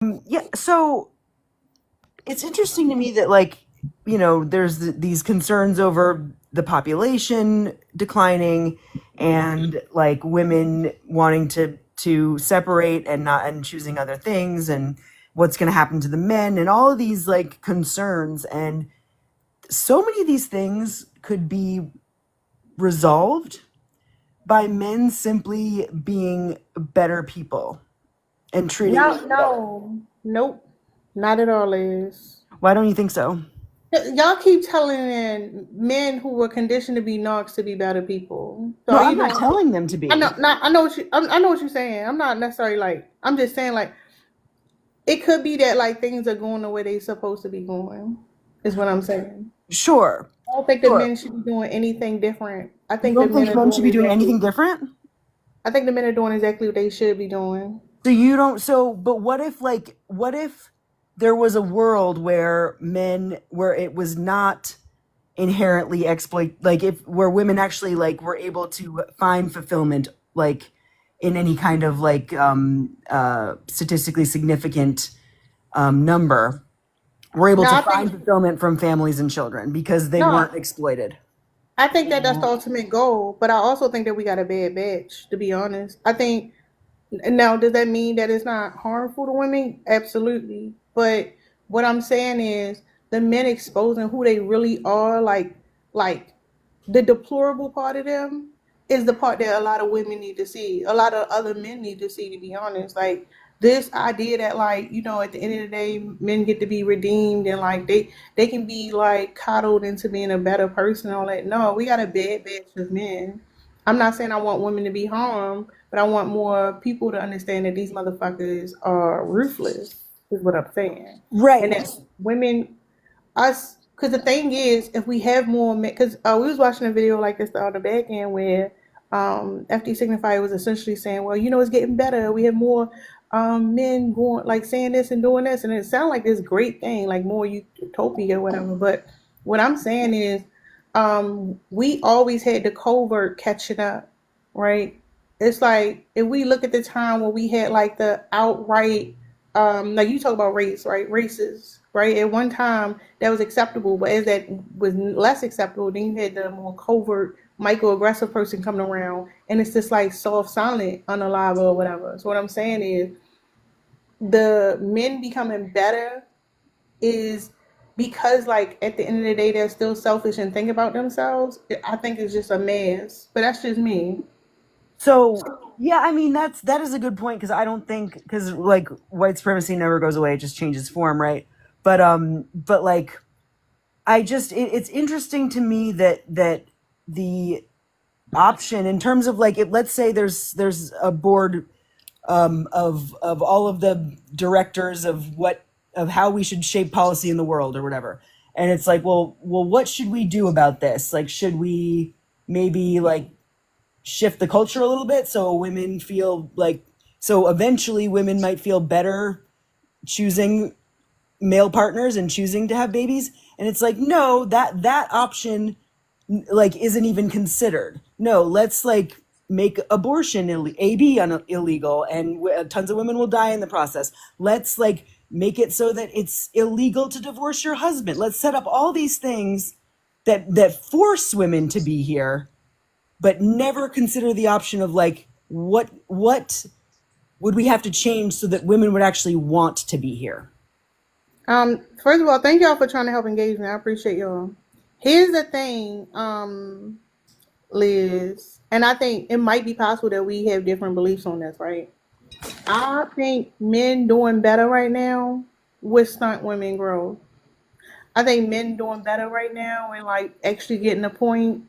Yeah, so it's interesting to me that there's these concerns over the population declining and like women wanting to separate and not and choosing other things and what's going to happen to the men and all of these like concerns, and so many of these things could be resolved by men simply being better people and treating No, women better. no, nope, not at all, Liz. Why don't you think so? Y'all keep telling men who were conditioned to be narcs to be better people. So No, are I'm you not doing? telling them to I be. know, not, I know what I know what you're saying. I'm not necessarily like. I'm just saying like it could be that like things are going the way they supposed to be going. Is what I'm saying. Sure. I don't think the Sure. men should be doing anything different. I You think the don't men think are men should doing be doing exactly. anything different? I think the men are doing exactly what they should be doing. So you don't so but what if there was a world where men where it was not inherently exploit, like if where women actually like were able to find fulfillment like in any kind of like statistically significant number, were able No, to I find think fulfillment from families and children because they weren't no. exploited. I think that that's the ultimate goal, but I also think that we got a bad batch, to be honest. I think now, does that mean that it's not harmful to women? Absolutely. But what I'm saying is the men exposing who they really are, like the deplorable part of them is the part that a lot of women need to see. A lot of other men need to see, to be honest. Like this idea that like, at the end of the day, men get to be redeemed and like they can be like coddled into being a better person and all that. No, we got a bad batch of men. I'm not saying I want women to be harmed, but I want more people to understand that these motherfuckers are ruthless, is what I'm saying. And Right. that women, us, because the thing is, if we have more men, because we was watching a video like this on the back end where FD Signify was essentially saying, well, it's getting better. We have more men going, like saying this and doing this. And it sounded like this great thing, like more utopia or whatever. But what I'm saying is, we always had the covert catching up, right? It's like if we look at the time when we had like the outright, like you talk about race, right? Races, right? At one time that was acceptable, but as that was less acceptable, then you had the more covert, microaggressive person coming around, and it's just like soft, silent, unalive or whatever. So what I'm saying is, the men becoming better is because like at the end of the day they're still selfish and think about themselves. I think it's just a mess, but that's just me. So yeah, I mean that is a good point because I don't think because like white supremacy never goes away; it just changes form, right? But like it's interesting to me that the option in terms of like let's say there's a board of all of the directors of what of how we should shape policy in the world or whatever, and it's like well what should we do about this? Like should we maybe like shift the culture a little bit so women feel like so eventually women might feel better choosing male partners and choosing to have babies, and it's like no, that option like isn't even considered. No, let's like make abortion illegal and tons of women will die in the process. Let's like make it so that it's illegal to divorce your husband. Let's set up all these things that force women to be here but never consider the option of like what would we have to change so that women would actually want to be here. First of all, thank y'all for trying to help engage me. I appreciate y'all. Here's the thing, Liz, and I think it might be possible that we have different beliefs on this, right? I think men doing better right now would stunt women growth. I think men doing better right now and like actually getting the point,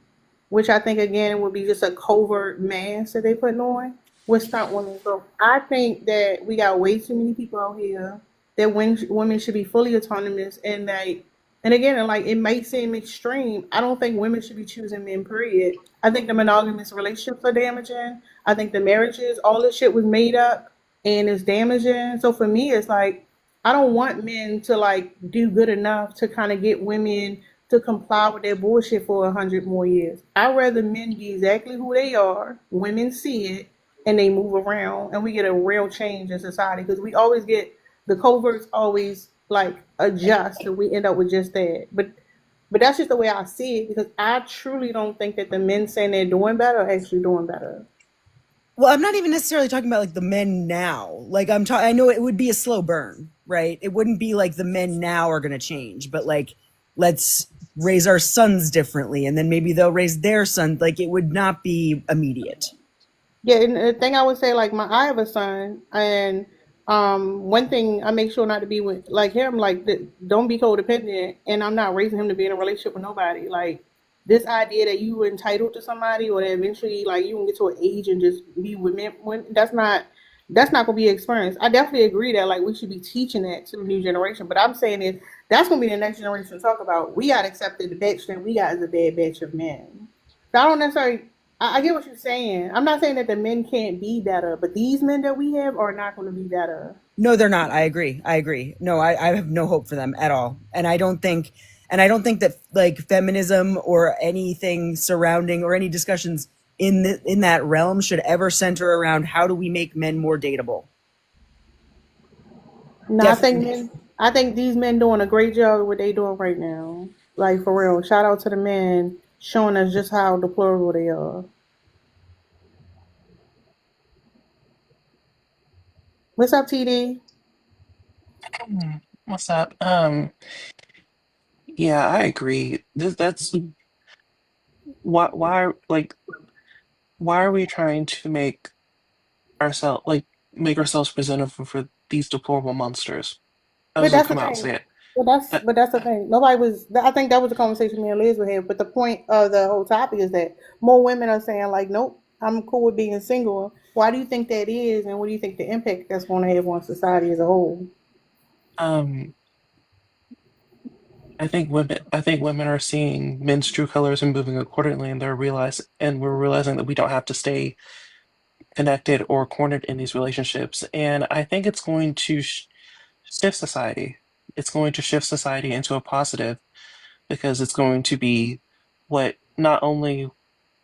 which I think again would be just a covert mask that they putting on, would stunt women growth. I think that we got way too many people out here that women should be fully autonomous and like, and again, like it might seem extreme. I don't think women should be choosing men. Period. I think the monogamous relationships are damaging. I think the marriages, all this shit was made up and it's damaging. So for me, it's like I don't want men to like do good enough to kind of get women to comply with their bullshit for 100 more years. I'd rather men be exactly who they are, women see it, and they move around, and we get a real change in society. Because we always get the coverts always like adjust and we end up with just that. But that's just the way I see it because I truly don't think that the men saying they're doing better are actually doing better. Well, I'm not even necessarily talking about like the men now. Like I'm talking, I know it would be a slow burn, right? It wouldn't be like the men now are going to change, but like let's raise our sons differently and then maybe they'll raise their son. Like it would not be immediate. Yeah, and the thing I would say, like I have a son, and one thing I make sure not to be with like him, like don't be codependent, and I'm not raising him to be in a relationship with nobody. Like this idea that you were entitled to somebody, or that eventually like you can get to an age and just be with men, when that's not gonna be experienced. I definitely agree that like we should be teaching that to the new generation, but I'm saying is that's gonna be the next generation to talk about. We got accepted the batch that we got as a bad batch of men. So I don't necessarily. I get what you're saying. I'm not saying that the men can't be better, but these men that we have are not going to be better. No, they're not. I agree. I agree. No, I have no hope for them at all. And I don't think that like feminism or anything surrounding or any discussions in that realm should ever center around how do we make men more dateable. No, Definitely. I think these men doing a great job of what they doing right now. Like for real. Shout out to the men showing us just how deplorable they are. What's up, TD? What's up? Yeah, I agree. That's like why are we trying to make ourselves presentable for these deplorable monsters? I'll But just that's the come out and thing. say it. Uh, But that's the thing. Nobody was. I think that was the conversation me and Liz were having. But the point of the whole topic is that more women are saying like, "Nope, I'm cool with being single." Why do you think that is, and what do you think the impact that's going to have on society as a whole? Um, I think women are seeing men's true colors and moving accordingly, and we're realizing that we don't have to stay connected or cornered in these relationships. And I think it's going to shift society. It's going to shift society into a positive because it's going to be what not only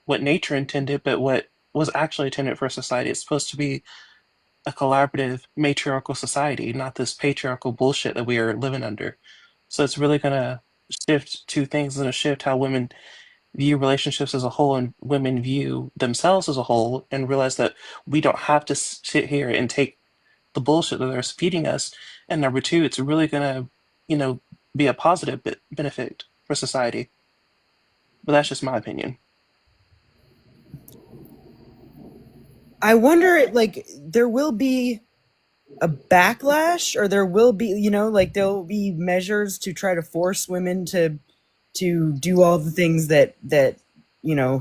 what nature intended, but what was actually intended for society. It's supposed to be a collaborative matriarchal society, not this patriarchal bullshit that we are living under. So it's really gonna shift two things. It's gonna shift how women view relationships as a whole and women view themselves as a whole and realize that we don't have to sit here and take the bullshit that they're feeding us. And number two, it's really gonna, you know, be a positive benefit for society. But that's just my opinion. I wonder like there will be a backlash or there will be, like there'll be measures to try to force women to do all the things that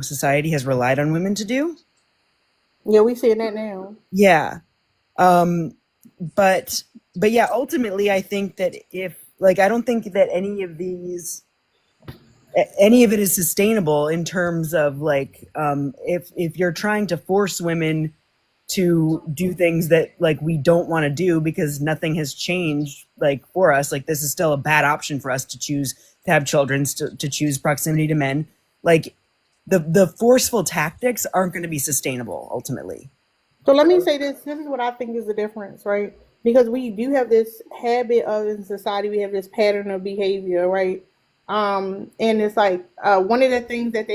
society has relied on women to do. Yeah, we seeing that now. Yeah. Um, but yeah, ultimately, I think that if like I don't think that any of it is sustainable in terms of like if you're trying to force women to do things that like we don't want to do because nothing has changed like for us, like this is still a bad option for us to choose to have children, to choose proximity to men, like the forceful tactics aren't going to be sustainable ultimately. So let me say this. This is what I think is the difference, right? Because we do have this habit of in society, we have this pattern of behavior, right? And it's like one of the things that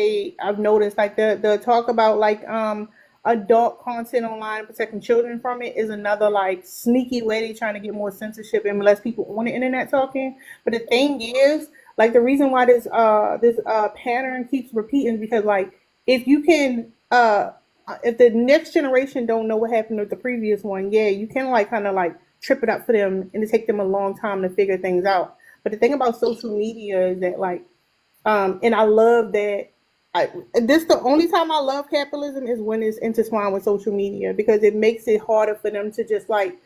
I've noticed, like the talk about like adult content online, protecting children from it, is another like sneaky way they trying to get more censorship and less people on the internet talking. But the thing is, like the reason why this pattern keeps repeating is because like if you can if the next generation don't know what happened with the previous one, yeah, you can like kind of like trip it up for them and it take them a long time to figure things out. But the thing about social media is that like, and I love that. This the only time I love capitalism is when it's intertwined with social media because it makes it harder for them to just like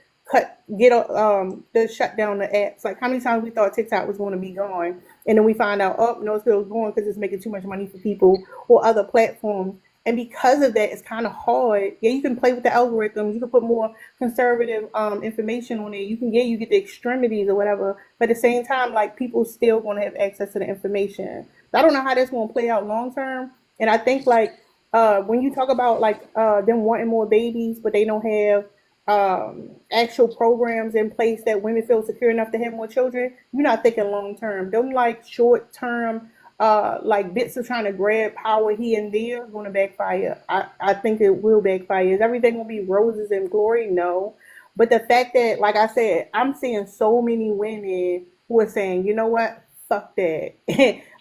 to shut down the apps. Like how many times we thought TikTok was going to be gone, and then we find out, oh no, it's still going because it's making too much money for people or other platforms. And because of that, it's kind of hard. Yeah, you can play with the algorithms. You can put more conservative information on it. You get the extremities or whatever. But at the same time, like people still going to have access to the information. So I don't know how that's going to play out long term. And I think like when you talk about like them wanting more babies, but they don't have actual programs in place that women feel secure enough to have more children, you're not thinking long term. Them like short term, like bits of trying to grab power here and there is going to backfire. I think it will backfire. Is everything going to be roses and glory? No. But the fact that, like I said, I'm seeing so many women who are saying, you know what, fuck that.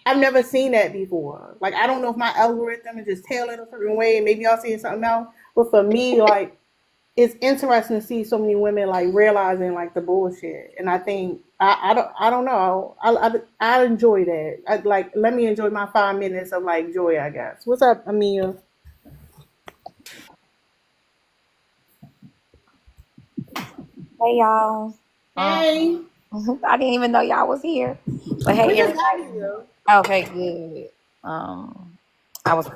I've never seen that before. Like, I don't know if my algorithm is just tailored a certain way, and maybe y'all seeing something else. But for me, like, it's interesting to see so many women like realizing like the bullshit, and I think I don't know, I enjoy that. I like, let me enjoy my 5 minutes of like joy, I guess. What's up, Amia? Hey y'all. Um, Hey, I didn't even know y'all was here. But we hey just got everybody. here. Okay, good. I was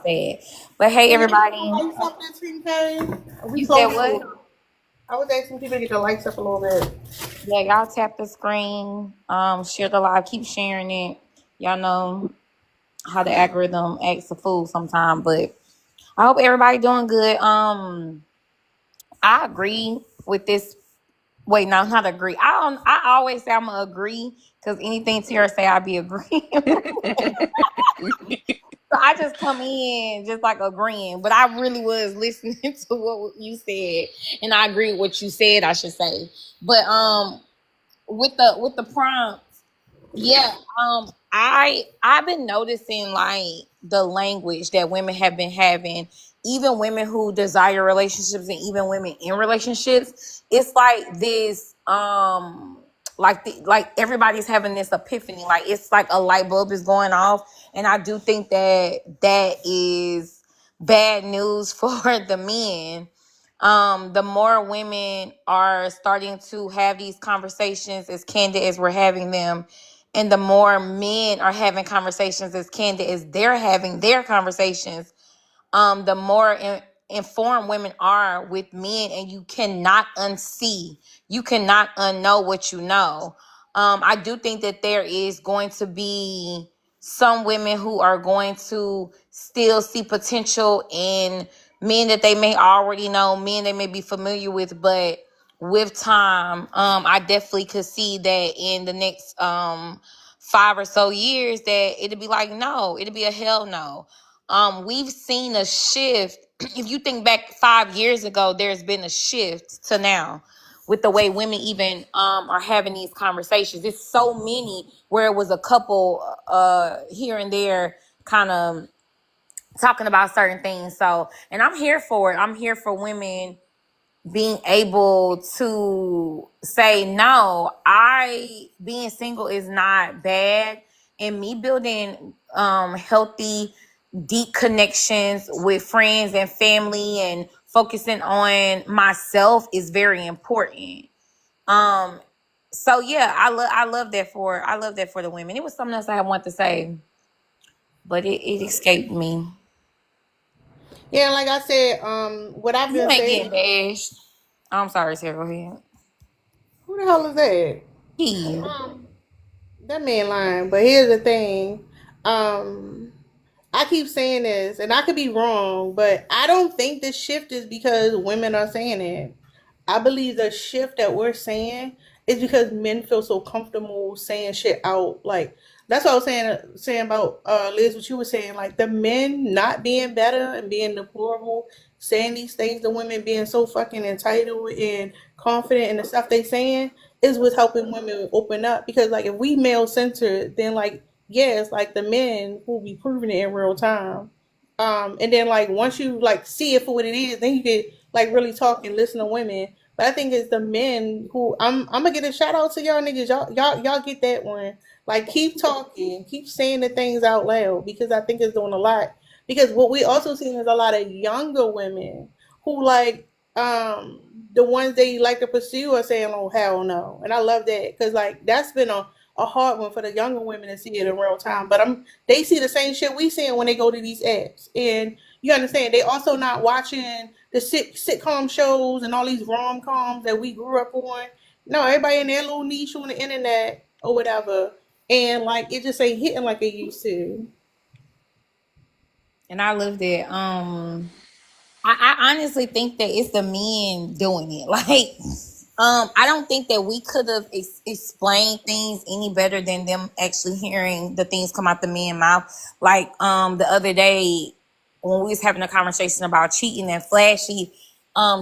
sad. But hey Can y'all get the everybody. lights up this thing, Kay? We You said close what? to it. I was asking people to get the lights up a little bit. Yeah, y'all tap the screen. Share the live, keep sharing it. Y'all know how the algorithm acts a fool sometime, but I hope everybody doing good. I agree with this. Wait, no, not agree. I always say I'm gonna agree because anything Tara say, I be agreeing. So I just come in just like agreeing, but I really was listening to what you said, and I agree with what you said. I should say, but with the prompt, yeah, I've been noticing like the language that women have been having, even women who desire relationships and even women in relationships. It's like this like everybody's having this epiphany. Like it's like a light bulb is going off. And I do think that that is bad news for the men. The more women are starting to have these conversations as candid as we're having them, and the more men are having conversations as candid as they're having their conversations, the more informed women are with men, and you cannot unsee, you cannot unknow what you know. I do think that there is going to be some women who are going to still see potential in men that they may already know, men they may be familiar with, but with time, I definitely could see that in the next 5 or so years that it'd be like no, it'd be a hell no. We've seen a shift. If you think back 5 years ago, there's been a shift to now with the way women even are having these conversations. It's so many where it was a couple here and there kind of talking about certain things. So, and I'm here for it. I'm here for women being able to say no. I being single is not bad, and me building healthy deep connections with friends and family and focusing on myself is very important. um so yeah, I love that for the women. It was something else I want to say, but it escaped me. Yeah, like I said, what I've You been ain't saying. getting bashed. I'm sorry, Sarah, go ahead. Who the hell is that? He. That man lying. But here's the thing. Um, I keep saying this, and I could be wrong, but I don't think the shift is because women are saying it. I believe the shift that we're saying is because men feel so comfortable saying shit out. Like that's what I was saying about Liz, what you were saying. Like the men not being better and being deplorable, saying these things, the women being so fucking entitled and confident in the stuff they saying is what's helping women open up. Because like if we male centered, then like yeah, it's like the men who be proving it in real time. And then like once you like see it for what it is, then you get like really talk and listen to women. But I think it's the men who I'm gonna get a shout out to y'all niggas. Y'all get that one. Like keep talking, keep saying the things out loud because I think it's doing a lot. Because what we also seen is a lot of younger women who like the ones they like to pursue are saying, "Oh hell no," and I love that because like that's been a hard one for the younger women to see it in real time. But they see the same shit we seeing when they go to these apps, and you understand they also not watching the sitcom shows and all these rom coms that we grew up on. No, everybody in their little niche on the internet or whatever, and like it just ain't hitting like it used to. And I love that. I honestly think that it's the men doing it. Like, I don't think that we could have explained things any better than them actually hearing the things come out the men's mouth. Like, the other day when we was having a conversation about cheating, and Flashy,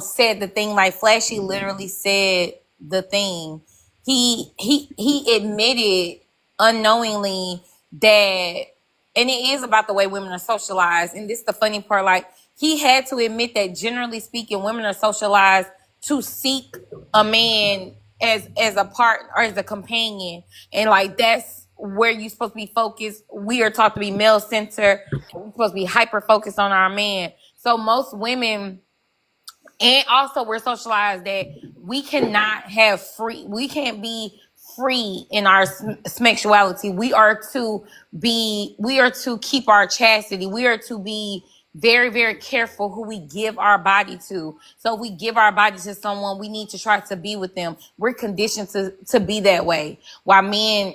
said the thing. Like, Flashy literally said the thing. He admitted unknowingly that, and it is about the way women are socialized. And this is the funny part. Like, he had to admit that generally speaking, women are socialized to seek a man as a partner or as a companion, and like that's where you're supposed to be focused. We are taught to be male centered. We're supposed to be hyper focused on our man. So most women, and also we're socialized that we cannot have free, we can't be free in our sexuality. We are to keep our chastity. We are to be very, very careful who we give our body to. So if we give our body to someone, we need to try to be with them. We're conditioned to be that way. While men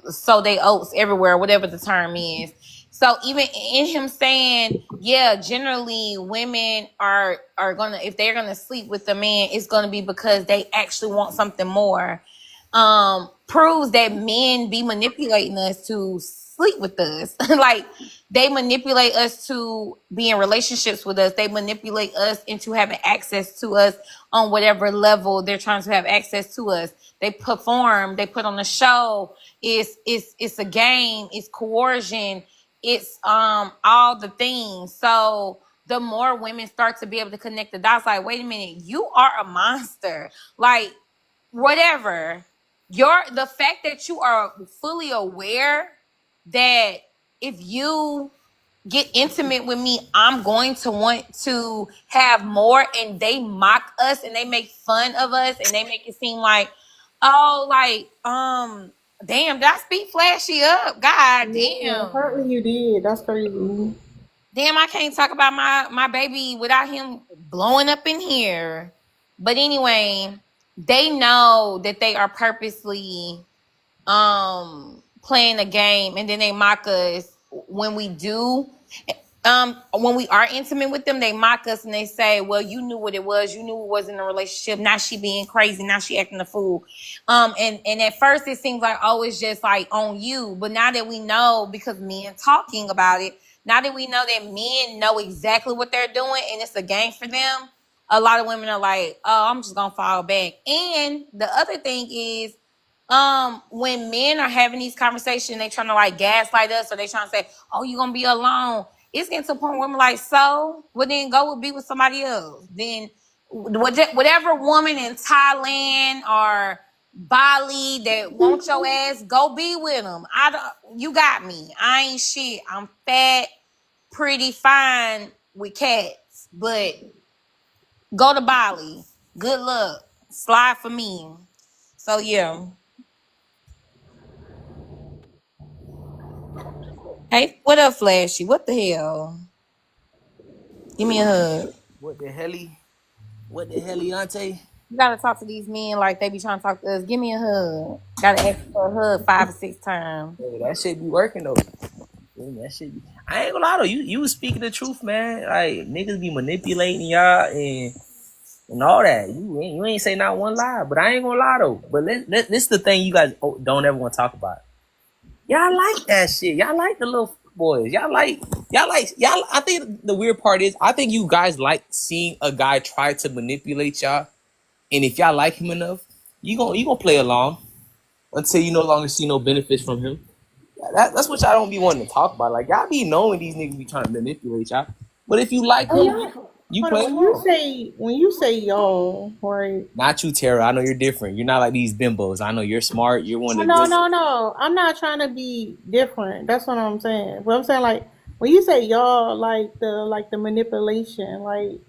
sow they oats everywhere, whatever the term is. So even in him saying, yeah, generally women are gonna, if they're gonna sleep with a man, it's gonna be because they actually want something more. Proves that men be manipulating us to sleep with us. Like, they manipulate us to be in relationships with us. They manipulate us into having access to us on whatever level they're trying to have access to us. They perform, they put on a show. It's a game, it's coercion, it's all the things. So the more women start to be able to connect the dots, like, wait a minute, you are a monster. Like, whatever. The fact that you are fully aware that if you get intimate with me, I'm going to want to have more, and they mock us and they make fun of us and they make it seem like, oh, like, damn, did I speak Flashy up? God Yeah, damn. apparently you did. That's crazy. Damn, I can't talk about my baby without him blowing up in here. But anyway, they know that they are purposely playing a game, and then they mock us when we do. When we are intimate with them, they mock us and they say, well, you knew what it was, you knew it wasn't a relationship, now she being crazy, now she acting a fool. And at first it seems like, oh, it's just like on you. But now that we know, because men talking about it, now that we know that men know exactly what they're doing and it's a game for them, a lot of women are like, oh, I'm just gonna fall back. And the other thing is, when men are having these conversations, they trying to like gaslight us, or they trying to say, oh, you gonna be alone. It's getting to a point where I'm like, so well, then go be with somebody else. Then whatever woman in Thailand or Bali that wants your ass, go be with them. You got me. I ain't shit. I'm fat, pretty, fine with cats, but go to Bali. Good luck. Slide for me. So yeah. Hey, what up, Flashy? What the hell? Give me a hug. What the helly? What the helliante? You gotta talk to these men like they be trying to talk to us. Give me a hug. Gotta ask for a hug 5 or 6 times. Hey, that shit be working though. Yeah, that shit be. I ain't gonna lie though. You was speaking the truth, man. Like niggas be manipulating y'all and all that. You ain't say not one lie, but I ain't gonna lie though. But this is the thing you guys don't ever want to talk about. Y'all like that shit. Y'all like the little boys. Y'all. I think the weird part is I think you guys like seeing a guy try to manipulate y'all. And if y'all like him enough, you gonna play along until you no longer see no benefits from him. That's what y'all don't be wanting to talk about. Like y'all be knowing these niggas be trying to manipulate y'all. But if you like Oh, him, yeah. you Hold on, play along. when you say y'all, right? Not you, Tara. I know you're different. You're not like these bimbos. I know you're smart. You're one No, of no, the good. no, no. I'm not trying to be different. That's what I'm saying. But I'm saying like when you say y'all, like the manipulation, like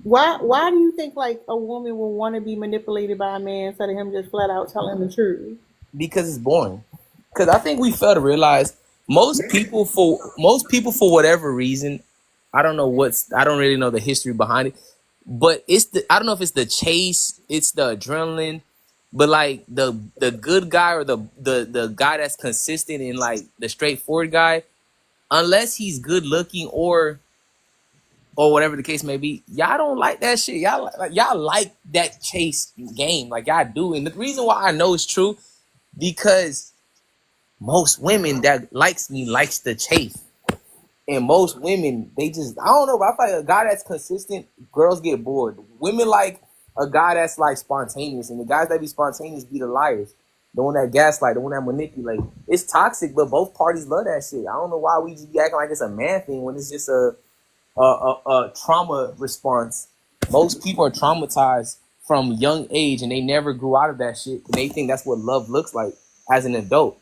why do you think like a woman will want to be manipulated by a man instead of him just flat out telling the truth? Because it's boring. Because I think we fail to realize most people for whatever reason, I don't really know the history behind it, but I don't know if it's the chase, it's the adrenaline, but like the good guy or the guy that's consistent and like the straightforward guy, unless he's good looking or or whatever the case may be, y'all don't like that shit. Y'all like that chase game, like y'all do. And the reason why I know it's true, because most women that likes me likes the chase. And most women, they just, I don't know, but I feel like a guy that's consistent, girls get bored. Women like a guy that's like spontaneous, and the guys that be spontaneous be the liars. The one that gaslight, the one that manipulate. It's toxic, but both parties love that shit. I don't know why we just be acting like it's a man thing when it's just a trauma response. Most people are traumatized from young age, and they never grew out of that shit. And they think that's what love looks like as an adult.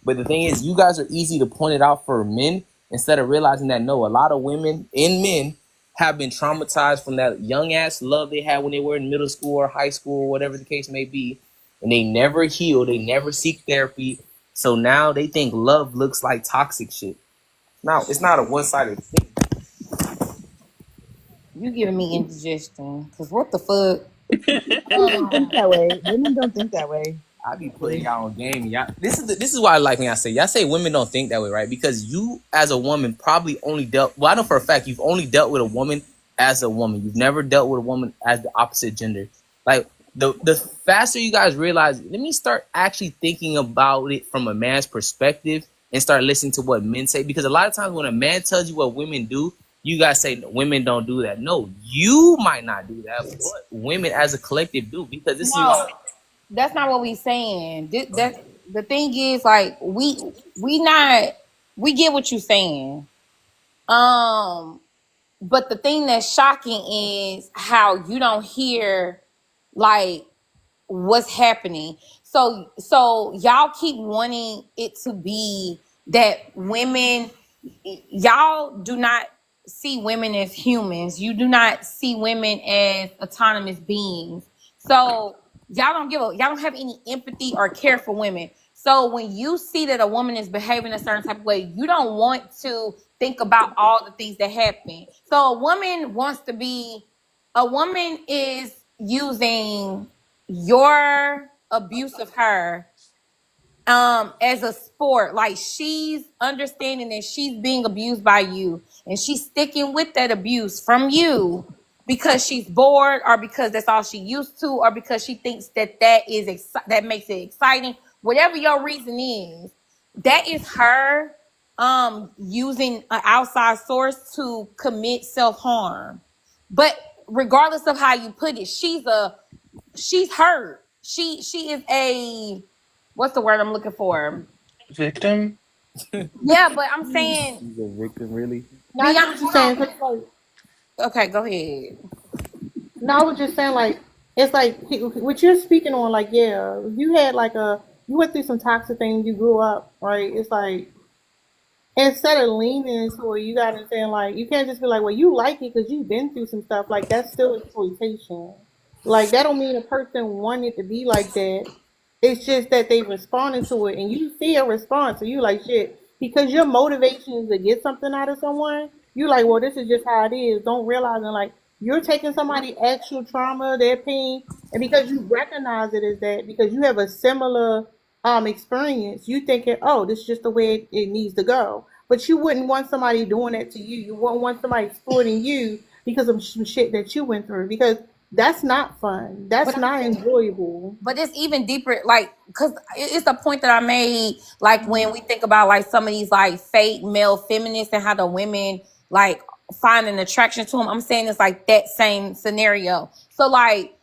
But the thing is, you guys are easy to point it out for men instead of realizing that no, a lot of women and men have been traumatized from that young ass love they had when they were in middle school or high school, or whatever the case may be, and they never heal, they never seek therapy. So now they think love looks like toxic shit. Now it's not a one-sided thing. You giving me indigestion? Cause what the fuck? Women don't think that way. Women don't think that way. I be putting y'all on game. Y'all, this is why I like when y'all say women don't think that way, right? Because you as a woman probably only dealt, well, I know for a fact you've only dealt with a woman as a woman. You've never dealt with a woman as the opposite gender. Like the faster you guys realize, let me start actually thinking about it from a man's perspective and start listening to what men say. Because a lot of times when a man tells you what women do, you guys say women don't do that. No, you might not do that, but women as a collective do, because this is No, that's not what we saying. That the thing is, like, we get what you saying. But the thing that's shocking is how you don't hear like what's happening. So y'all keep wanting it to be that women, y'all do not see women as humans. You do not see women as autonomous beings. So y'all don't have any empathy or care for women. So when you see that a woman is behaving a certain type of way, you don't want to think about all the things that happen. So a woman is using your abuse of her as a sport. Like, she's understanding that she's being abused by you, and she's sticking with that abuse from you because she's bored, or because that's all she used to, or because she thinks that that makes it exciting. Whatever your reason is, that is her using an outside source to commit self-harm. But regardless of how you put it, she's hurt. She is a, what's the word I'm looking for? Victim? Yeah, but I'm saying, She's a victim, really. No, I get what you're saying. 'Cause, like, okay, go ahead. no, I was just saying, like, it's like what you're speaking on, like, yeah, you had like you went through some toxic things, you grew up, right? It's like, instead of leaning into it, you gotta say, like, you can't just be like, well, you like it because you've been through some stuff. Like, that's still exploitation. Like, that don't mean a person wanted to be like that. It's just that they responded to it, and you see a response, and you like, shit, because your motivation is to get something out of someone. You like, well, this is just how it is. Don't realize, and like, you're taking somebody's actual trauma, their pain, and because you recognize it as that, because you have a similar experience, you thinking, oh, this is just the way it needs to go. But you wouldn't want somebody doing that to you. You wouldn't want somebody exploiting you because of some shit that you went through. Because that's not fun. That's not enjoyable. But it's even deeper, like, because it's the point that I made, like, when we think about, like, some of these, like, fake male feminists and how the women, like, find an attraction to them. I'm saying it's like that same scenario. So, like,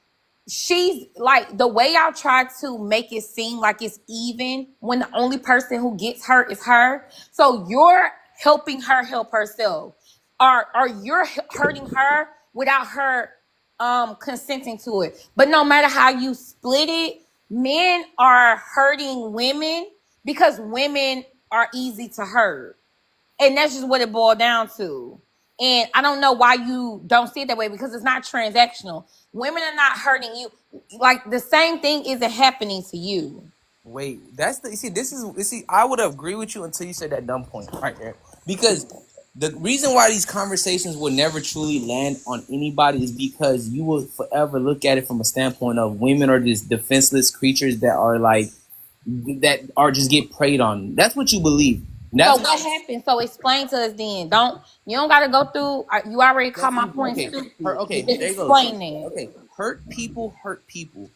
she's, like, the way y'all try to make it seem like it's even when the only person who gets hurt is her. So you're helping her help herself. Or you're hurting her without her consenting to it. But no matter how you split it, men are hurting women because women are easy to hurt. And that's just what it boiled down to. And I don't know why you don't see it that way, because it's not transactional. Women are not hurting you. Like, the same thing isn't happening to you. Wait, that's the, I would agree with you until you said that dumb point right there. Because the reason why these conversations will never truly land on anybody is because you will forever look at it from a standpoint of women are just defenseless creatures that are like, that are just get preyed on. That's what you believe. And So that's what happened? So explain to us then. You don't gotta go through. You already caught my point okay. stupid. Okay, Just there goes. explain that. Okay, hurt people hurt people.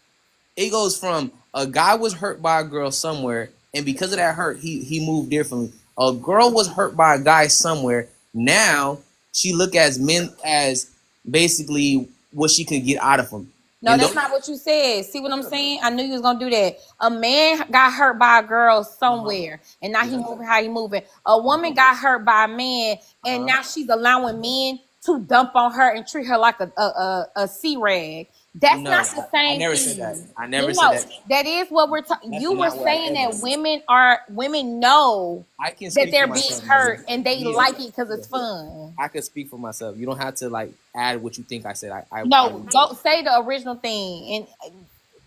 It goes from a guy was hurt by a girl somewhere, and because of that hurt, he moved differently. A girl was hurt by a guy somewhere. Now she look as men as basically what she could get out of him. No, And that's those, not what you said. See what I'm saying? I knew you was gonna do that. A man got hurt by a girl somewhere, and now he moving how he moving. A woman got hurt by a man, and now she's allowing men to dump on her and treat her like a sea rag. That's no, not the I same never said that. thing. I You never said know, that. that is what we're talking. That's You were not what I saying ever that said. women know I can that speak they're for being myself. hurt and they Yeah. like it because it's fun. I can speak for myself. You don't have to like add what you think I said. No, go say the original thing. And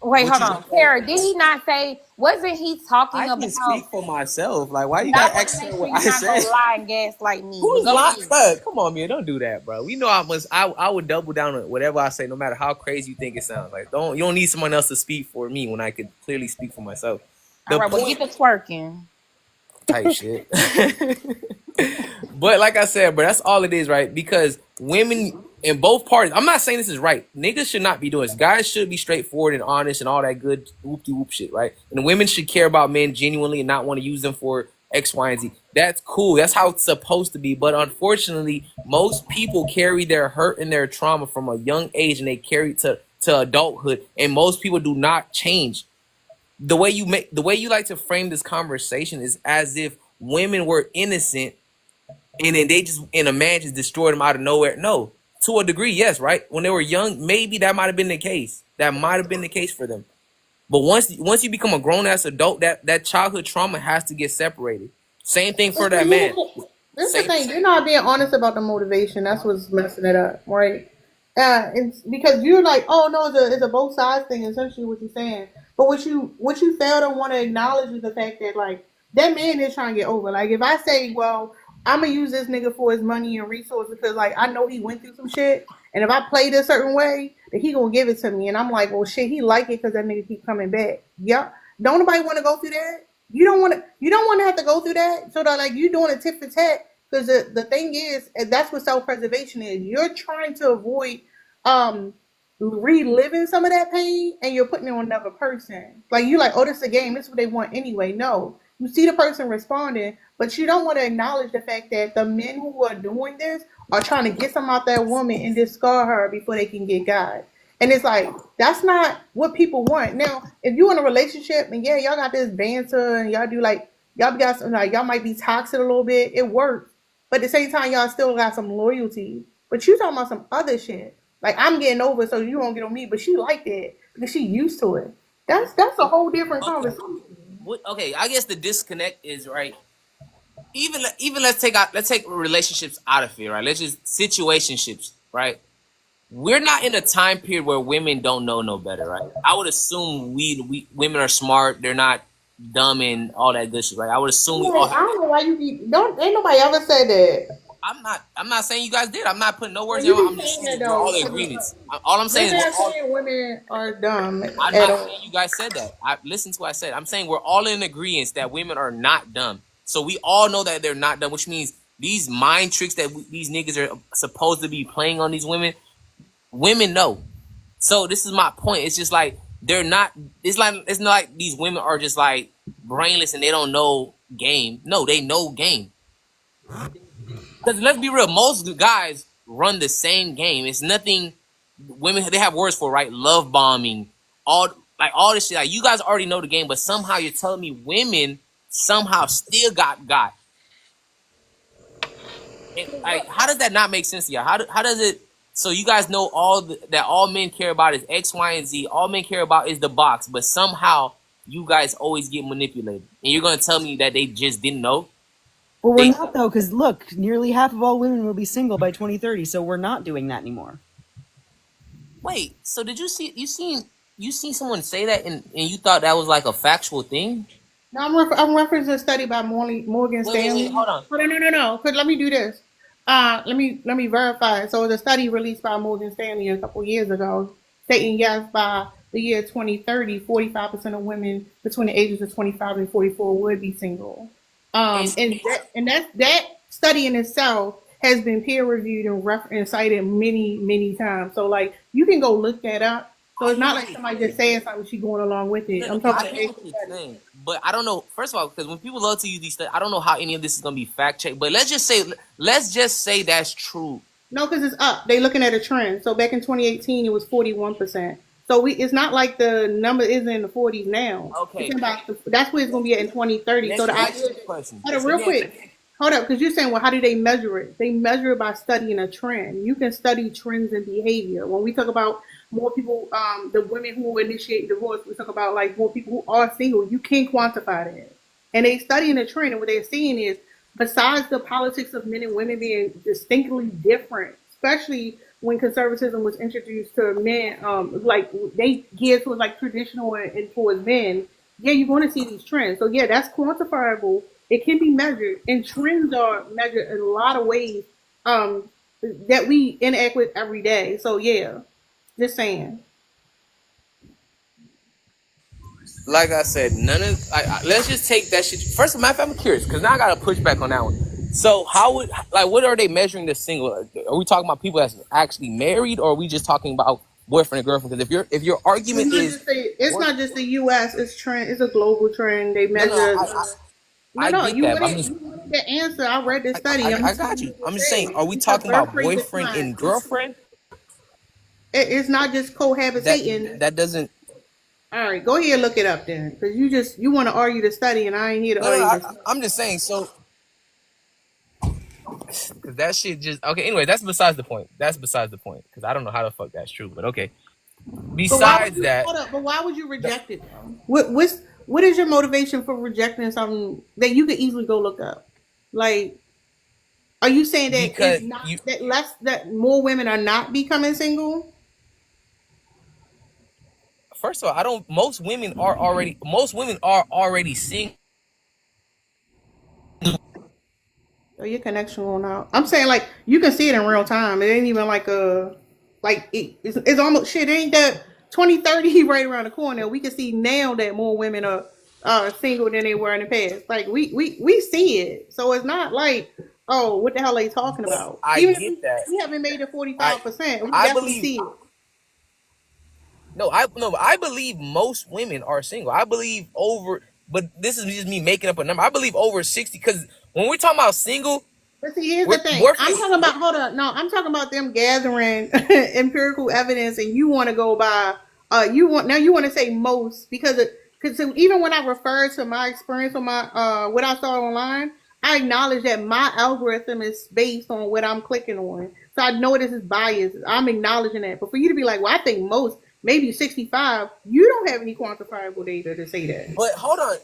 wait, What hold you on, just Kara. Did he not say? Wasn't he talking I about? can speak for myself. Like, why you I gotta want to ask make her sure what you're I not gonna said? lie and gaslight me. But Who's go lying? ahead. Bro, come on, man. Don't do that, bro. We know I would double down on whatever I say, no matter how crazy you think it sounds. Like, you don't need someone else to speak for me when I could clearly speak for myself. All The right, well, point get the twerking. type shit. But like I said, bro, that's all it is, right? Because women in both parties, I'm not saying this is right. Niggas should not be doing this. Guys should be straightforward and honest and all that good whoop-de-whoop shit, right? And women should care about men genuinely and not want to use them for X, Y, and Z. That's cool. That's how it's supposed to be. But unfortunately, most people carry their hurt and their trauma from a young age, and they carry it to adulthood. And most people do not change. The way you like to frame this conversation is as if women were innocent and then a man just destroyed them out of nowhere. No, to a degree, yes, right? When they were young, maybe that might have been the case. That might have been the case for them. But once you become a grown ass adult, that childhood trauma has to get separated. Same thing for that man. That's the thing. You're not being honest about the motivation. That's what's messing it up, right? It's because you're like, oh no, it's a both sides thing. Essentially, what you're saying. But what you fail to want to acknowledge is the fact that like that man is trying to get over. Like if I say, well, I'm gonna use this nigga for his money and resources because like I know he went through some shit, and if I played a certain way, then he gonna give it to me, and I'm like, well, shit, he like it because that nigga keep coming back. Yeah, don't nobody want to go through that. You don't want to. You don't want to have to go through that. So that like you doing a tit for tat because the thing is, and that's what self preservation is. You're trying to avoid um reliving some of that pain and you're putting it on another person. Like you like, oh, this is a game, this is what they want anyway. No. You see the person responding, but you don't want to acknowledge the fact that the men who are doing this are trying to get some out that woman and discard her before they can get God. And it's like that's not what people want. Now, if you're in a relationship and yeah, y'all got this banter and y'all do like y'all got some like y'all might be toxic a little bit, it works. But at the same time, y'all still got some loyalty. But you talking about some other shit. Like I'm getting over it so you won't get on me, but she liked it because she used to it. That's a whole different conversation. Okay, I guess the disconnect is right. Even let's take relationships out of it, right? Let's just situationships, right? We're not in a time period where women don't know no better, right? I would assume we women are smart, they're not dumb and all that good shit, right? I would assume we all I don't know why you keep don't ain't nobody ever said that. I'm not saying you guys did. I'm not putting no words in You your be mouth. I'm just saying saying that we're all though. in agreements. All I'm saying Women is are saying women are dumb I'm at not all. saying you guys said that. I listen to what I said. I'm saying we're all in agreement that women are not dumb. So we all know that they're not dumb, which means these mind tricks that these niggas are supposed to be playing on these women know. So this is my point. It's just like they're not. It's not like these women are just like brainless and they don't know game. No, they know game. Because let's be real, most guys run the same game. It's nothing. Women they have words for, right? Love bombing, all this shit. Like you guys already know the game, but somehow you're telling me women somehow still got. And, like, how does that not make sense to you? How does it? So you guys know that all men care about is X, Y, and Z. All men care about is the box, but somehow you guys always get manipulated, and you're gonna tell me that they just didn't know. Well, we're not though, because look, nearly half of all women will be single by 2030, so we're not doing that anymore. Wait, so did you seen someone say that and you thought that was like a factual thing? No, I'm referencing a study by Morgan Stanley. Wait, hold on. No. Cause let me do this. Let me verify. So the study released by Morgan Stanley a couple years ago, stating yes, by the year 2030, 45% of women between the ages of 25 and 44 would be single. And that study in itself has been peer reviewed and cited many times. So like you can go look that up. So it's not like somebody just saying something, she going along with it. I'm talking I about get actual what you're study. saying, but I don't know. First of all, because when people love to use these stuff, I don't know how any of this is gonna be fact checked. But let's just say that's true. No, because it's up. They looking at a trend. So back in 2018, it was 41%. So it's not like the number is in the 40s now. It's Okay. about that's where it's going to be at in 2030. So Let the me ask idea you is, a question. hold up, Let real me ask you. quick. Hold up, because you're saying, well, how do they measure it? They measure it by studying a trend. You can study trends in behavior. When we talk about more people, the women who initiate divorce, we talk about like more people who are single. You can't quantify that. And they studying a trend, and what they're seeing is, besides the politics of men and women being distinctly different, especially when conservatism was introduced to men, like they geared towards like traditional and towards men. Yeah, you're going to see these trends. So yeah, that's quantifiable. It can be measured, and trends are measured in a lot of ways that we interact with every day. So yeah, just saying. Like I said, none of. Let's just take that shit. First of all, I'm curious because now I got to push back on that one. So how would what are they measuring the single? Are we talking about people that's actually married, or are we just talking about boyfriend and girlfriend? Because if your It's argument not is, just it's not just the U.S. It's trend. It's a global trend. They no, no, measure. I No, get that. But you wanted the answer. I read the study. I'm I just got telling you you. what I'm it just saying, says. are we Because talking birth about rate boyfriend decline. and girlfriend? It's not just cohabitating. That doesn't. All right, go ahead and look it up then, because you want to argue the study, and I ain't here to No, no, argue this. I'm just saying. So, because that shit just okay. Anyway, that's besides the point. That's besides the point. Because I don't know how the fuck that's true, but okay. But why would Besides you that, hold up? But why would you reject it though? What is your motivation for rejecting something that you could easily go look up? Like, are you saying that because it's not you that more women are not becoming single? first of all, I don't. Most women are already single. Or your connection going out? I'm saying like you can see it in real time. It ain't even like it's almost shit. It ain't that 2030 right around the corner. We can see now that more women are single than they were in the past. Like we see it. So it's not like, oh, what the hell are they talking But about? I Even if get that. we haven't made it I 45%, we I definitely believe see it. no. I believe most women are single. I believe over. But this is just me making up a number. I believe over 60. Because when we're talking about single, But see, here's the we're thing. I'm boyfriend. talking about, hold on. No, I'm talking about them gathering empirical evidence, and you want to go by, you want to say most because even when I refer to my experience on my, what I saw online, I acknowledge that my algorithm is based on what I'm clicking on. So I know this is biased. I'm acknowledging that. But for you to be like, well, I think most, maybe 65, you don't have any quantifiable data to say that. But hold on.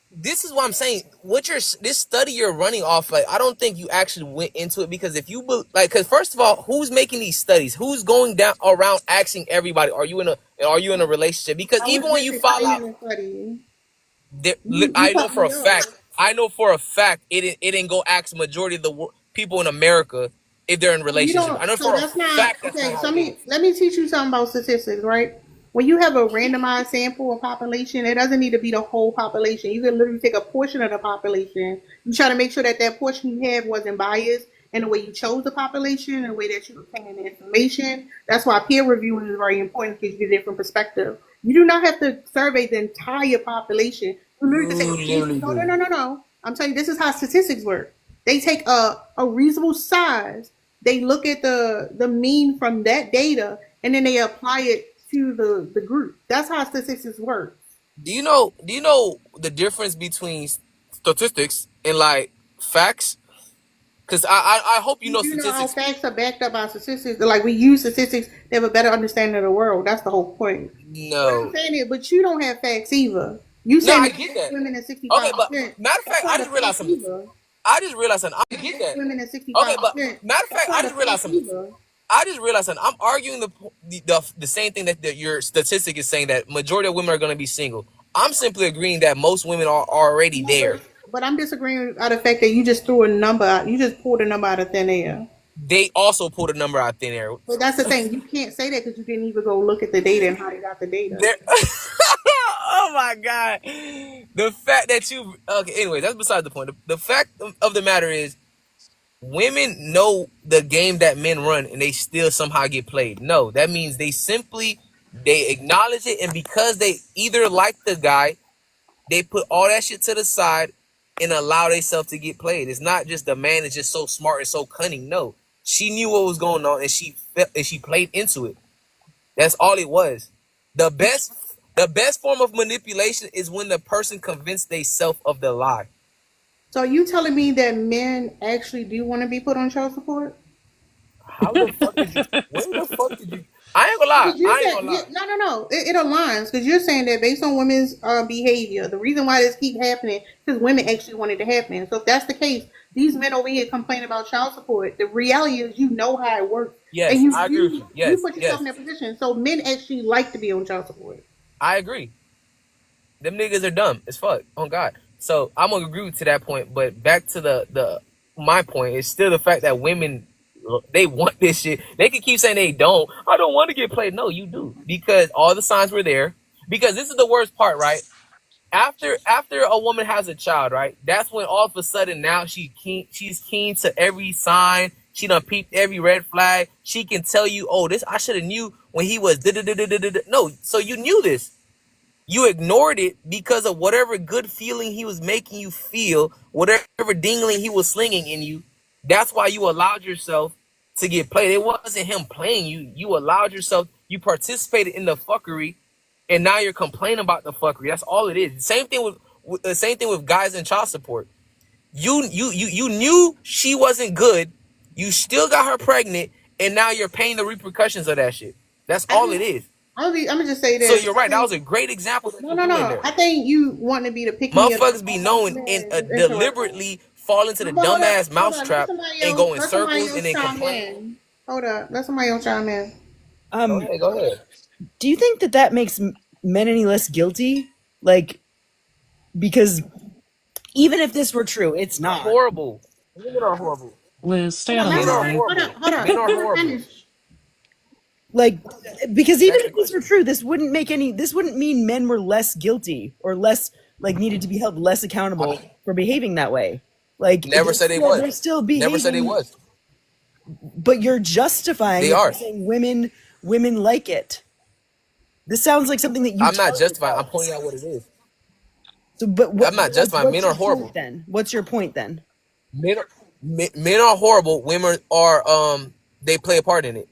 This is what I'm saying. This study you're running off, like I don't think you actually went into it because if you because first of all, who's making these studies? Who's going down around asking everybody, are you in a relationship? Because I was even when just you fall out, explaining the study. there, You I know cut for a me off. fact. I know for a fact it didn't go ask majority of the people in America if they're in a You relationship. don't. I know So for a that's not fact that's not okay. how So it is. let me teach you something about statistics, right? When you have a randomized sample of population, it doesn't need to be the whole population. You can literally take a portion of the population. You try to make sure that that portion you have wasn't biased in the way you chose the population and the way that you obtained the information. That's why peer reviewing is very important because you get a different perspective. You do not have to survey the entire population. You literally can You take literally no, no, do. no, no, no. I'm telling you, this is how statistics work. They take a reasonable size. They look at the mean from that data, and then they apply it to the group. That's how statistics work. Do you know the difference between statistics and like facts? Because I hope you You know do know how statistics. facts are backed up by statistics. Like we use statistics to have a better understanding of the world. That's the whole point. What I'm No. saying is, but you don't have facts either. You No, saying I that get most that. women at Okay, but 65%. matter of That's fact, I not a just realized fact something. either. I just realized something. I get Most that. women at Okay, but 65%. matter of That's fact, I not a just realized fact something. either. I just realized something. I'm arguing the same thing that your statistic is saying that majority of women are going to be single. I'm simply agreeing that most women are already No, there. but I'm disagreeing with the fact that you just threw a number out. You just pulled a number out of thin air. They also pulled a number out thin air. But that's the thing. You can't say that because you didn't even go look at the data and how they got the data. There. Oh my god. The fact that you okay, anyway, that's beside the point. The fact of the matter is women know the game that men run and they still somehow get played. No, that means they acknowledge it, and because they either like the guy, they put all that shit to the side and allow themselves to get played. It's not just the man is just so smart and so cunning. No. She knew what was going on and she played into it. That's all it was. The best form of manipulation is when the person convinced themselves of the lie. So you telling me that men actually do want to be put on child support? How the fuck did you? When the fuck did you? I ain't gonna lie. Because you I ain't said gonna lie. no. It aligns because you're saying that based on women's behavior, the reason why this keep happening because women actually want it to happen. So if that's the case, these men over here complain about child support. The reality is, you know how it works, and Yes, I agree with you. you Yes, put yourself yes, in that position. So men actually like to be on child support. I agree. Them niggas are dumb as fuck. Oh God. So I'm gonna agree to that point. But back to the my point is still the fact that women they want this shit. They can keep saying they don't. I don't want to get played. No, you do because all the signs were there. Because this is the worst part, right? After a woman has a child, right? That's when all of a sudden now she's keen to every sign. She done peeped every red flag. She can tell you, oh, this I should have knew when he was da-da-da-da-da-da. No, so you knew this. You ignored it because of whatever good feeling he was making you feel, whatever dingling he was slinging in you. That's why you allowed yourself to get played. It wasn't him playing you. You allowed yourself, you participated in the fuckery, and now you're complaining about the fuckery. That's all it is. Same thing with the same thing with guys in child support. You knew she wasn't good. You still got her pregnant, and now you're paying the repercussions of that shit. That's all it is. I'm gonna just say So this. you're right. That was a great example that No, you no, threw in no. there. I think you want to be the pick me up. Motherfuckers be knowing and deliberately fall into the dumbass mousetrap and go in circles and then complain. Hold up, let somebody else chime in. Go ahead. Do you think that that makes men any less guilty? Like, because even if this were true, it's not. Horrible. Women are horrible. Liz, stay out of Men my are way. Hold horrible. up. Men are horrible. Like, because even if this were true, this wouldn't mean men were less guilty or less, like, needed to be held less accountable for behaving that way. Like, Never said they was. they're still behaving. Never said they was. But you're justifying They it by are. saying women like it. This sounds like something that you. I'm not target justifying. about. I'm pointing out what it is. So, but what, I'm not justifying. what's Men your are horrible. point then? What's your point then? Men are horrible. Women are they play a part in it.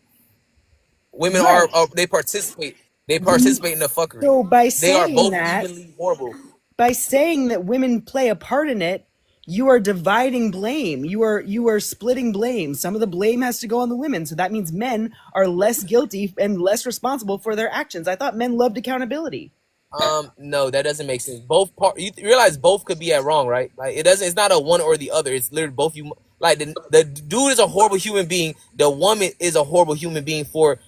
Women Right. are they participate. They participate in the fuckery. So by They are saying both that, evenly horrible. by saying that women play a part in it, you are dividing blame. You are splitting blame. Some of the blame has to go on the women. So that means men are less guilty and less responsible for their actions. I thought men loved accountability. No, that doesn't make sense. You realize both could be at wrong, right? Like it doesn't. It's not a one or the other. It's literally both. You like the dude is a horrible human being. The woman is a horrible human being for.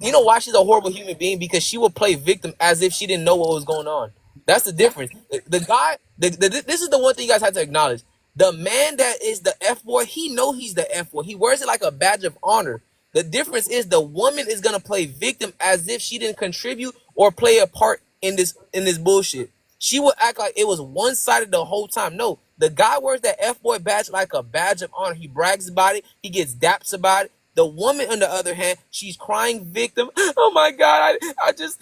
You know why she's a horrible human being? Because she will play victim as if she didn't know what was going on. That's the difference. The guy, this is the one thing you guys have to acknowledge. The man that is the F boy, he know he's the F boy. He wears it like a badge of honor. The difference is the woman is gonna play victim as if she didn't contribute or play a part in this bullshit. She will act like it was one sided the whole time. No, the guy wears that F boy badge like a badge of honor. He brags about it. He gets daps about it. The woman, on the other hand, she's crying victim. Oh my God, I just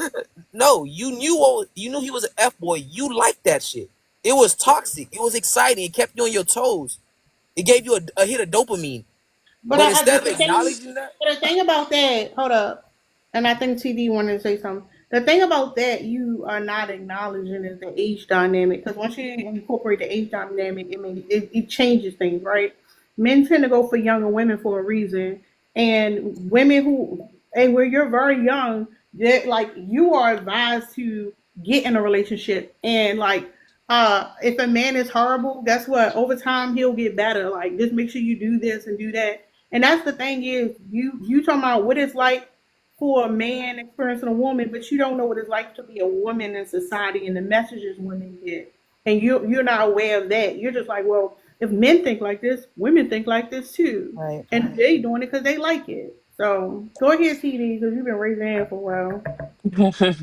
no. You knew he was an F boy. You liked that shit. It was toxic. It was exciting. It kept you on your toes. It gave you a hit of dopamine. But instead of acknowledging that, But the thing about that, hold up, and I think TD wanted to say something. The thing about that you are not acknowledging is the age dynamic, because once you incorporate the age dynamic, it changes things, right? Men tend to go for younger women for a reason, and where you're very young, that like you are advised to get in a relationship, and like if a man is horrible, guess what? Over time he'll get better. Like just make sure you do this and do that. And that's the thing is you talking about what it's like for a man experiencing a woman, but you don't know what it's like to be a woman in society and the messages women get. And you're not aware of that. You're just like, well, if men think like this, women think like this too. Right. And they doing it because they like it. So go ahead, TD, because you've been raising your hand for a while.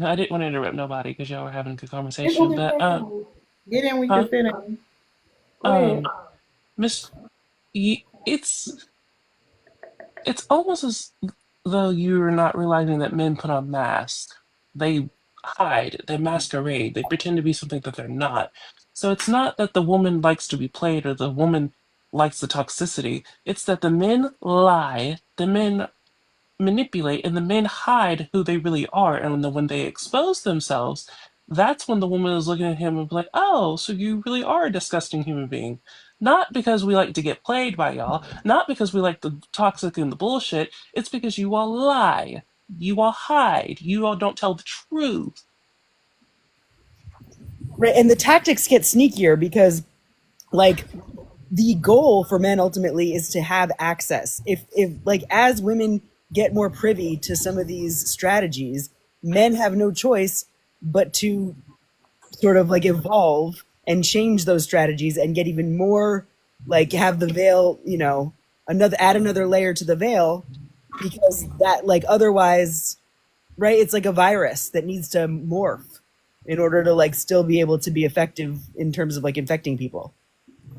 I didn't want to interrupt nobody because y'all were having a good It's conversation. open But session. Get in when you huh? can fit in. Go ahead. Um, Miss, it's almost as though you're not realizing that men put on masks. They hide, they masquerade, they pretend to be something that they're not. So it's not that the woman likes to be played or the woman likes the toxicity. It's that the men lie, the men manipulate, and the men hide who they really are. And when they expose themselves, that's when the woman is looking at him and be like, oh, so you really are a disgusting human being. Not because we like to get played by y'all, not because we like the toxic and the bullshit. It's because you all lie. You all hide. You all don't tell the truth. Right, and the tactics get sneakier because, like, the goal for men ultimately is to have access. If like as women get more privy to some of these strategies, men have no choice but to sort of like evolve and change those strategies and get even more, like, have the veil, another, add another layer to the veil, because that, like, otherwise, right, it's like a virus that needs to morph in order to, like, still be able to be effective in terms of, like, infecting people.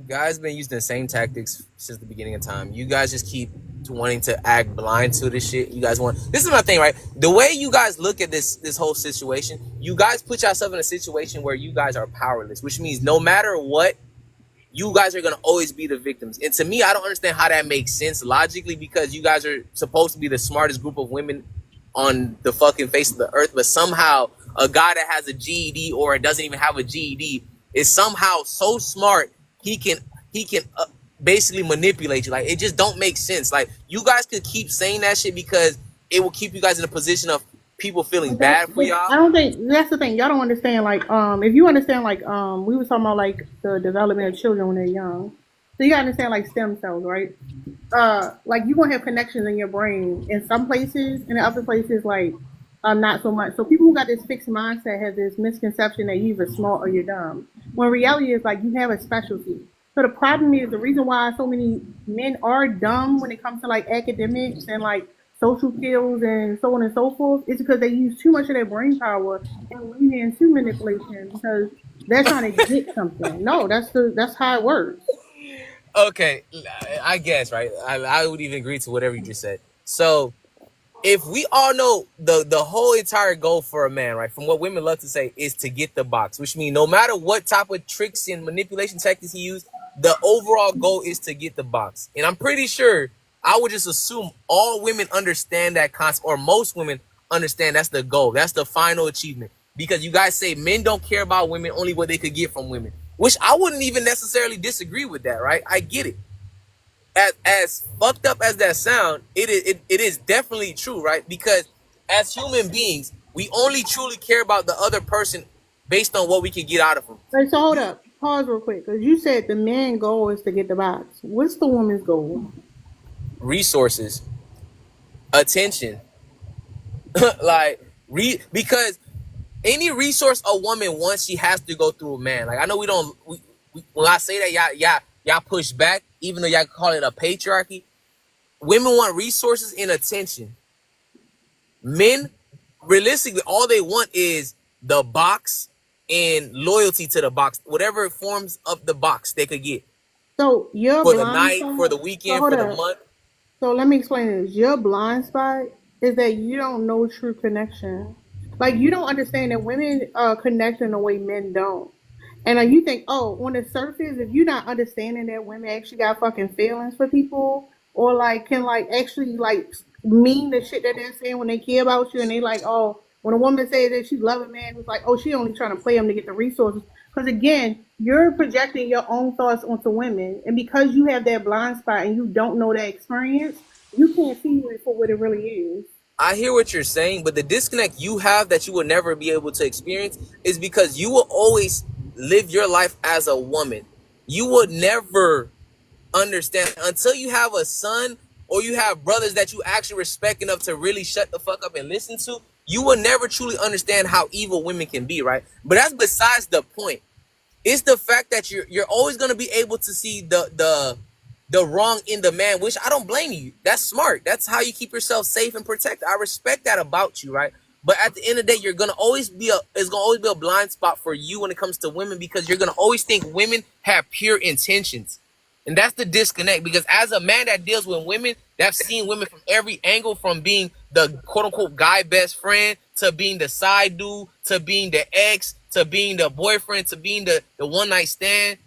Guys been using the same tactics since the beginning of time. You guys just keep wanting to act blind to this shit. You guys want, this is my thing, right? The way you guys look at this whole situation, you guys put yourself in a situation where you guys are powerless, which means no matter what, you guys are gonna always be the victims. And to me, I don't understand how that makes sense logically, because you guys are supposed to be the smartest group of women on the fucking face of the earth, but somehow a guy that has a GED or doesn't even have a GED is somehow so smart he can basically manipulate you. Like, it just don't make sense. Like, you guys could keep saying that shit because it will keep you guys in a position of people feeling bad for I y'all. don't think that's the thing. Y'all don't understand. Like, if you understand, like, we were talking about like the development of children when they're young. So you gotta understand, like, stem cells, right? Like, you're gonna have connections in your brain in some places, and in other places, like, not so much. So people who got this fixed mindset have this misconception that you're either smart or you're dumb. When reality is, like, you have a specialty. So the problem is, the reason why so many men are dumb when it comes to like academics and like social skills and so on and so forth is because they use too much of their brain power and lean into manipulation because they're trying to get something. No, that's how it works. Okay, I guess, right? I would even agree to whatever you just said. So if we all know the whole entire goal for a man, right, from what women love to say, is to get the box, which means no matter what type of tricks and manipulation tactics he used, the overall goal is to get the box. And I'm pretty sure, I would just assume all women understand that concept, or most women understand that's the goal. That's the final achievement. Because you guys say men don't care about women, only what they could get from women, which I wouldn't even necessarily disagree with that, right? I get it. As fucked up as that sound, it is definitely true, right? Because as human beings, we only truly care about the other person based on what we can get out of them. Like, so hold up, pause real quick, because you said the man's goal is to get the box. What's the woman's goal? Resources, attention, because any resource a woman wants, she has to go through a man. Like, I know we when I say that, y'all push back, even though y'all call it a patriarchy. Women want resources and attention. Men, realistically, all they want is the box and loyalty to the box, whatever forms of the box they could get So your for the blind night, spot. for the So weekend, hold for the up. month. So let me explain this. Your blind spot is that you don't know true connection. Like, you don't understand that women connect in a way men don't. And you think, oh, on the surface, if you're not understanding that women actually got fucking feelings for people, or like can like actually like mean the shit that they're saying when they care about you, and they like, oh, when a woman says that she love a man, it's like, oh, she only trying to play him to get the resources. Because again, you're projecting your own thoughts onto women, and because you have that blind spot and you don't know that experience, you can't see it for what it really is. I hear what you're saying, but the disconnect you have that you will never be able to experience is because you will always live your life as a woman. You would never understand until you have a son or you have brothers that you actually respect enough to really shut the fuck up and listen to. You will never truly understand how evil women can be, right? But that's besides the point. It's the fact that you're always going to be able to see the wrong in the man, which I don't blame you. That's smart. That's how you keep yourself safe and protected. I respect that about you, right? But at the end of the day, it's gonna always be a blind spot for you when it comes to women, because you're gonna always think women have pure intentions. And that's the disconnect, because as a man that deals with women, that's seen women from every angle, from being the quote unquote guy best friend, to being the side dude, to being the ex, to being the boyfriend, to being the one night stand.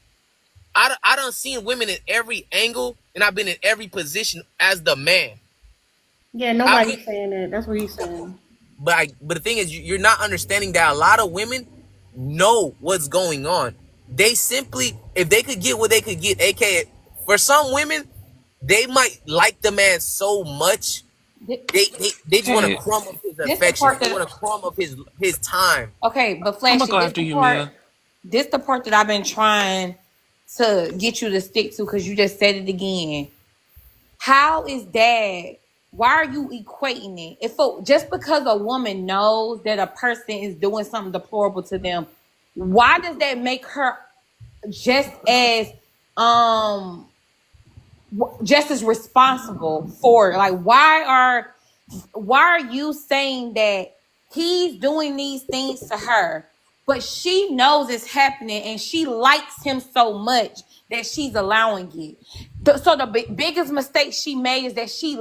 I done seen women in every angle, and I've been in every position as the man. Yeah, nobody's saying that. That's what he's saying. But the thing is, you're not understanding that a lot of women know what's going on. They simply, if they could get what they could get, aka for some women, they might like the man so much, they just want to crumb up his affection. They want to crumb up his time. Okay, but I'm Flashy, gonna go after you, Mia. this the part that I've been trying to get you to stick to, because you just said it again. How is that? Why are you equating it? Just because a woman knows that a person is doing something deplorable to them, why does that make her just as responsible for it? Like, why are you saying that he's doing these things to her, but she knows it's happening and she likes him so much that she's allowing it? So the biggest mistake she made is that she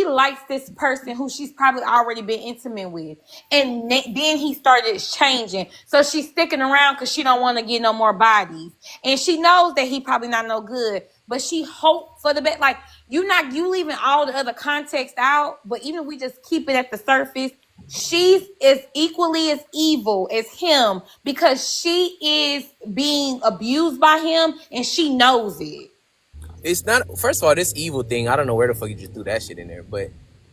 likes this person who she's probably already been intimate with, and then he started changing. So she's sticking around because she don't want to get no more bodies, and she knows that he probably not no good, but she hopes for the best. Like, you leaving all the other context out, but even if we just keep it at the surface, she's as equally as evil as him, because she is being abused by him and she knows it. It's not, first of all, this evil thing, I don't know where the fuck you just threw that shit in there, but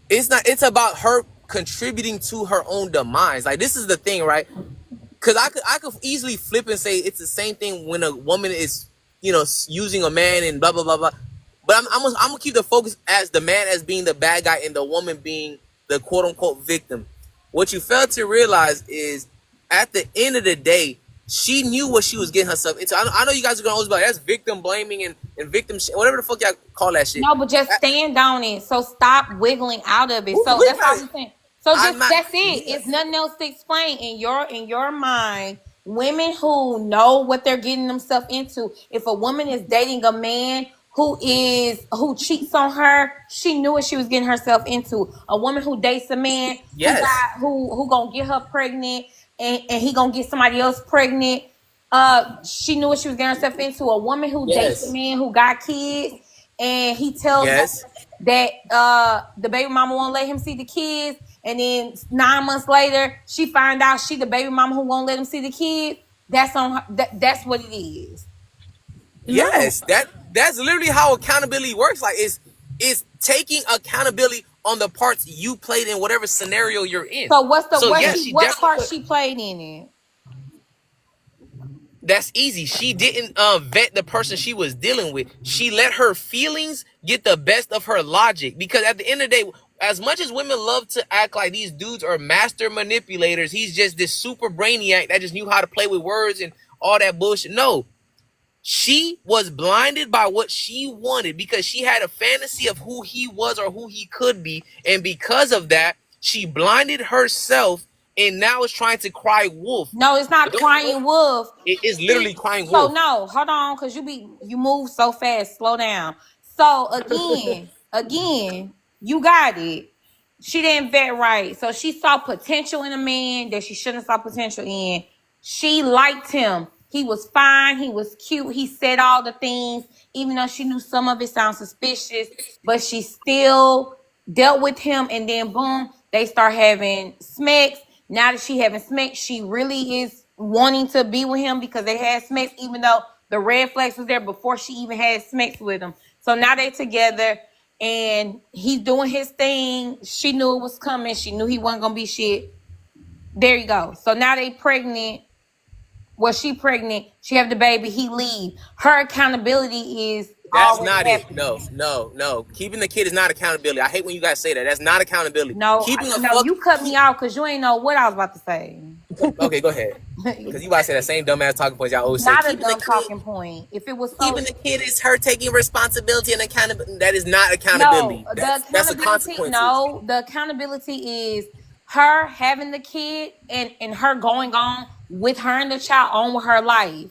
it's not, it's about her contributing to her own demise. Like, this is the thing, right? Because I could easily flip and say it's the same thing when a woman is, using a man and blah, blah, blah, blah. But I'm gonna keep the focus as the man as being the bad guy and the woman being the quote unquote victim. What you fail to realize is, at the end of the day, she knew what she was getting herself into. I know you guys are gonna always be like, that's victim blaming and victim shit, whatever the fuck y'all call that shit. No, but just stand on it. So stop wiggling out of it. So that's all I'm saying. So that's it. It's nothing else to explain. In your mind, women who know what they're getting themselves into. If a woman is dating a man who cheats on her, she knew what she was getting herself into. A woman who dates a man who gonna get her pregnant and he gonna get somebody else pregnant, she knew what she was getting herself into. A woman who dates a man who got kids and he tells her that the baby mama won't let him see the kids, and then 9 months later she find out she the baby mama who won't let him see the kids. That's on her. That's what it is. Yes, that's literally how accountability works. Like, it's taking accountability on the parts you played in whatever scenario you're in. So what part she played in it? That's easy. She didn't vet the person she was dealing with. She let her feelings get the best of her logic. Because at the end of the day, as much as women love to act like these dudes are master manipulators, he's just this super brainiac that just knew how to play with words and all that bullshit. No. She was blinded by what she wanted because she had a fantasy of who he was or who he could be. And because of that, she blinded herself and now is trying to cry wolf. No, it's not crying wolf. It is literally crying wolf. So no, hold on, because you move so fast. Slow down. So again, you got it. She didn't vet right. So she saw potential in a man that she shouldn't have saw potential in. She liked him. He was fine. He was cute. He said all the things, even though she knew some of it sounds suspicious, but she still dealt with him. And then boom, they start having smacks. Now that she having smacks, she really is wanting to be with him because they had smacks, even though the red flags was there before she even had smacks with him. So now they together and he's doing his thing. She knew it was coming. She knew he wasn't gonna be shit. There you go. So now they pregnant. Well, she pregnant. She have the baby. He leave. Her accountability is That's already not it. happening. No. Keeping the kid is not accountability. I hate when you guys say that. That's not accountability. No, Keeping a no, fuck. you cut me off because you ain't know what I was about to say. Okay, go ahead. Because you about to say that same dumbass talking points y'all always say. Not a Keeping the dumb kid, talking point. If it was so, keeping the kid is her taking responsibility and accountability. That is not no, accountability. the That's a accountability. consequence. No, the accountability is her having the kid and her going on with her and the child on with her life.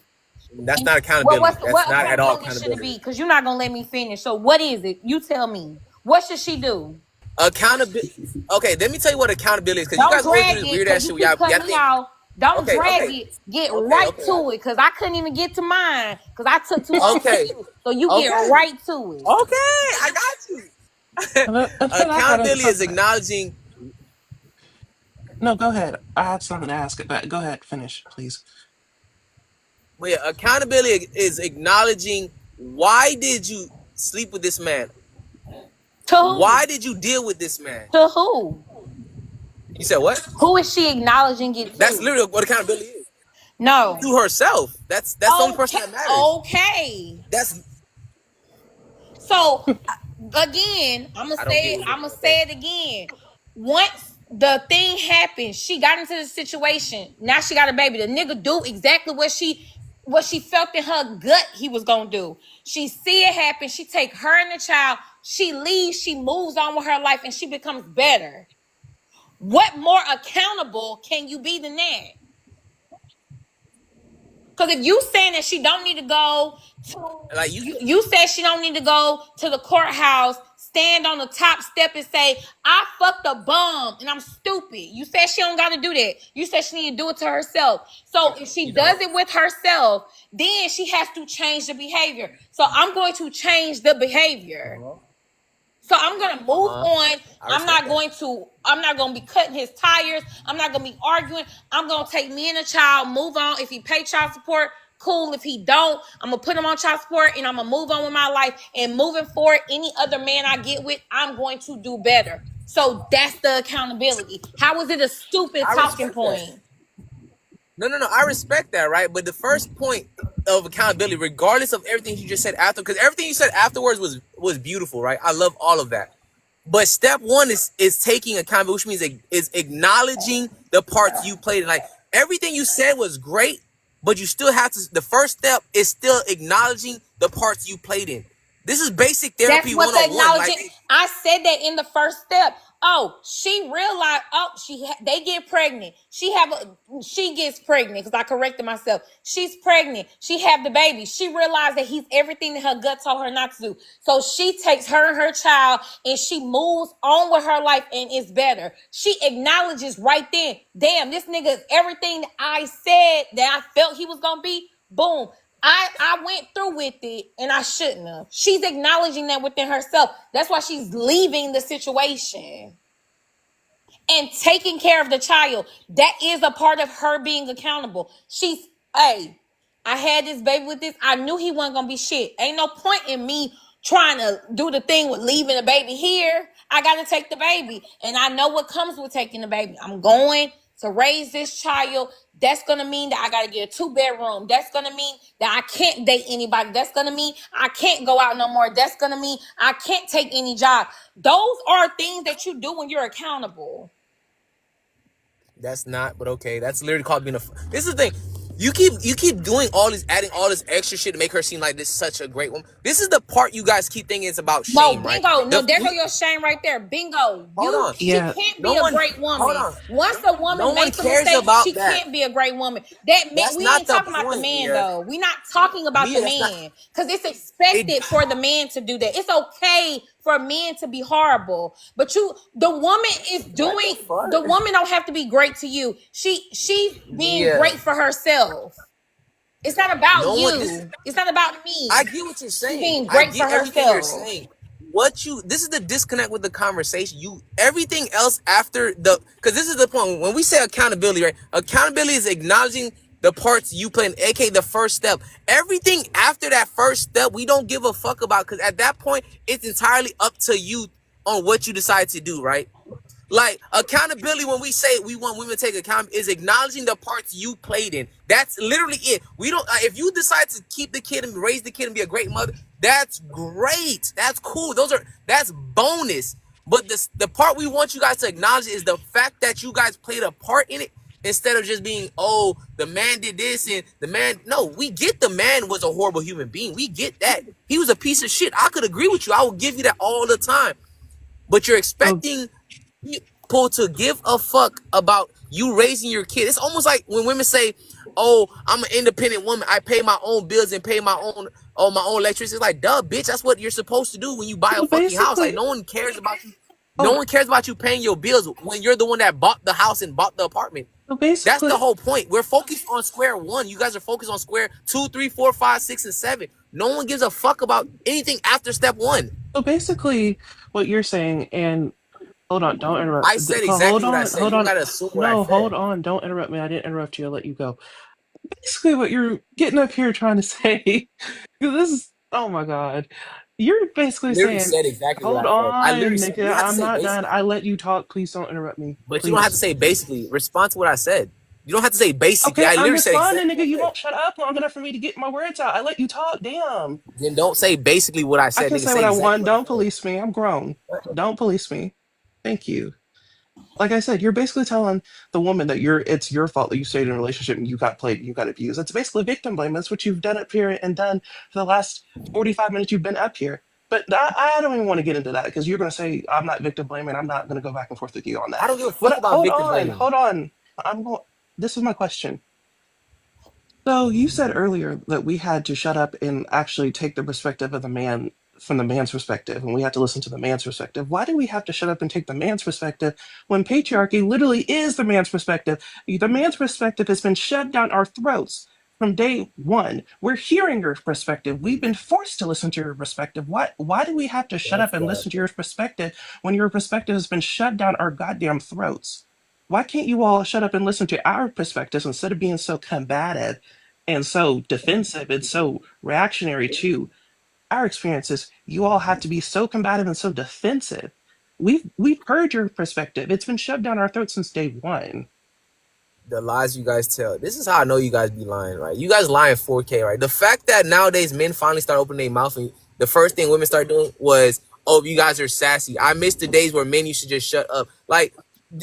That's not accountability. That's What not at all accountability should it accountability. be? Because you're not gonna let me finish. So what is it? You tell me. What should she do? Accountability. Okay, let me tell you what accountability is. Because you Don't guys always drag do this it weird ass because shit. you Where y'all, keep cutting y'all me think, out. Don't okay, drag okay, it. Get okay, right okay, to it because I couldn't even get to mine because I took too long okay, for you. So you okay, get right to it. okay. I got you. Until that part Accountability is of acknowledging. no, go ahead. I had something to ask. But go ahead, finish, please. Well, yeah, accountability is acknowledging why did you sleep with this man? To who? Why did you deal with this man? To who? You said what? Who is she acknowledging it to? That's literally what accountability is. No. To herself. That's the only person that matters. Okay. That's So again, I'm I gonna don't say get it. it. I'm gonna say it again. Once the thing happened, she got into the situation. Now she got a baby. The nigga do exactly what she felt in her gut he was gonna do. She see it happen. She take her and the child. She leaves. She moves on with her life, and she becomes better. What more accountable can you be than that? Because if you saying that she don't need to go to, Like you said she don't need to go to the courthouse, stand on the top step and say, I fucked a bum and I'm stupid. You said she don't got to do that. You said she need to do it to herself. So if she does it with herself, then she has to change the behavior. So I'm going to change the behavior. So I'm gonna move on. I'm not going to be cutting his tires. I'm not gonna be arguing. I'm gonna take me and the child, move on. If he pay child support, cool. If he don't, I'm gonna put him on child support and I'm gonna move on with my life. And moving forward, any other man I get with, I'm going to do better. So that's the accountability. How is it a stupid talking point? No. I respect that, right? But the first point of accountability, regardless of everything you just said after, because everything you said afterwards was beautiful, right? I love all of that. But step one is taking accountability, which means is acknowledging the parts you played in. Like everything you said was great, but you still have to. The first step is still acknowledging the parts you played in. This is basic therapy That's what the 101. acknowledging. I said that in the first step. Oh, she realized. Oh, they get pregnant. She gets pregnant because I corrected myself. She's pregnant. She have the baby. She realized that he's everything that her gut told her not to do. So she takes her and her child and she moves on with her life and it's better. She acknowledges right then. Damn, this nigga is everything that I said that I felt he was gonna be. Boom. I went through with it and I shouldn't have. She's acknowledging that within herself. That's why she's leaving the situation and taking care of the child. That is a part of her being accountable. I had this baby with this. I knew he wasn't going to be shit. Ain't no point in me trying to do the thing with leaving the baby here. I got to take the baby. And I know what comes with taking the baby. I'm going to raise this child. That's going to mean that I got to get a 2-bedroom. That's going to mean that I can't date anybody. That's going to mean I can't go out no more. That's going to mean I can't take any job. Those are things that you do when you're accountable. That's not, but okay. That's literally called being a. This is the thing. You keep doing all this, adding all this extra shit to make her seem like this is such a great woman. This is the part you guys keep thinking it's about shame, right? No, bingo. No, there go your shame right there. Bingo. She can't be a great woman. Hold on. Once a woman makes a mistake, she can't be a great woman. We ain't talking about the man, though. We're not talking about the man. Because it's expected for the man to do that. It's okay for men to be horrible. But the woman is doing, the woman don't have to be great to you. She's being great for herself. It's not about you. It's not about me. I get what you're saying. Being great for everything herself. you're saying. This is the disconnect with the conversation. Everything else after because this is the point. When we say accountability, right? Accountability is acknowledging the parts you play in, aka the first step. Everything after that first step, we don't give a fuck about, because at that point, it's entirely up to you on what you decide to do, right? Like accountability, when we say we want women to take account, is acknowledging the parts you played in. That's literally it. We don't. If you decide to keep the kid and raise the kid and be a great mother, that's great. That's cool. That's bonus. But the part we want you guys to acknowledge is the fact that you guys played a part in it, instead of just being, oh, the man did this and the man. No, we get the man was a horrible human being. We get that. He was a piece of shit. I could agree with you. I will give you that all the time. But you're expecting people to give a fuck about you raising your kid. It's almost like when women say, "Oh, I'm an independent woman. I pay my own bills and pay my own electricity." It's like, duh, bitch. That's what you're supposed to do when you buy a So fucking house. Like, basically, no one cares about you. No oh, one cares about you paying your bills when you're the one that bought the house and bought the apartment. so That's the basically, whole point. We're focused on square one. You guys are focused on square 2, 3, 4, 5, 6, and 7. No one gives a fuck about anything after step 1. so basically, what you're saying, and hold on, don't interrupt. I said Hold exactly what I on, said. hold You don't on. gotta assume what I No, hold said. on, don't interrupt me. I didn't interrupt you. I'll let you go. Basically, what you're getting up here trying to say, 'cause this is, oh my God, you're basically Literally saying, said exactly what hold I said. I literally on, said, you nigga, don't have to I'm say not done. basically, I let you talk. Please don't interrupt me, but you don't have to please. say basically. Respond to what I said. You don't have to say basically. Okay, I I'm literally said responding, exactly nigga. what I You said. won't shut up long enough for me to get my words out. I let you talk. Damn. Then don't say basically what I I said, can nigga. say Say what I exactly want. what I Don't said. police me. I'm grown. Don't police me. Thank you. Like I said, you're basically telling the woman that it's your fault that you stayed in a relationship and you got played and you got abused. It's basically victim blame. That's what you've done up here and done for the last 45 minutes you've been up here. But I don't even want to get into that because you're going to say I'm not victim blaming. I'm not going to go back and forth with you on I that. don't give a fuck But about victim blaming. hold on. I'm going. This is my question. So you said earlier that we had to shut up and actually take the perspective of the man from the man's perspective, and we had to listen to the man's perspective. Why do we have to shut up and take the man's perspective when patriarchy literally is the man's perspective? The man's perspective has been shoved down our throats from day one. We're hearing your perspective. We've been forced to listen to your perspective. Why do we have to shut up That's and listen to your perspective when your perspective has been shoved down our goddamn throats? Why can't you all shut up and listen to our perspectives instead of being so combative and so defensive and so reactionary to our experiences? You all have to be so combative and so defensive. We've heard your perspective. It's been shoved down our throats since day one. the lies you guys tell. This is how I know you guys be lying, right? You guys lie in 4K, right? The fact that nowadays men finally start opening their mouth and the first thing women start doing was, oh, you guys are sassy. I miss the days where men used to just shut up. Like,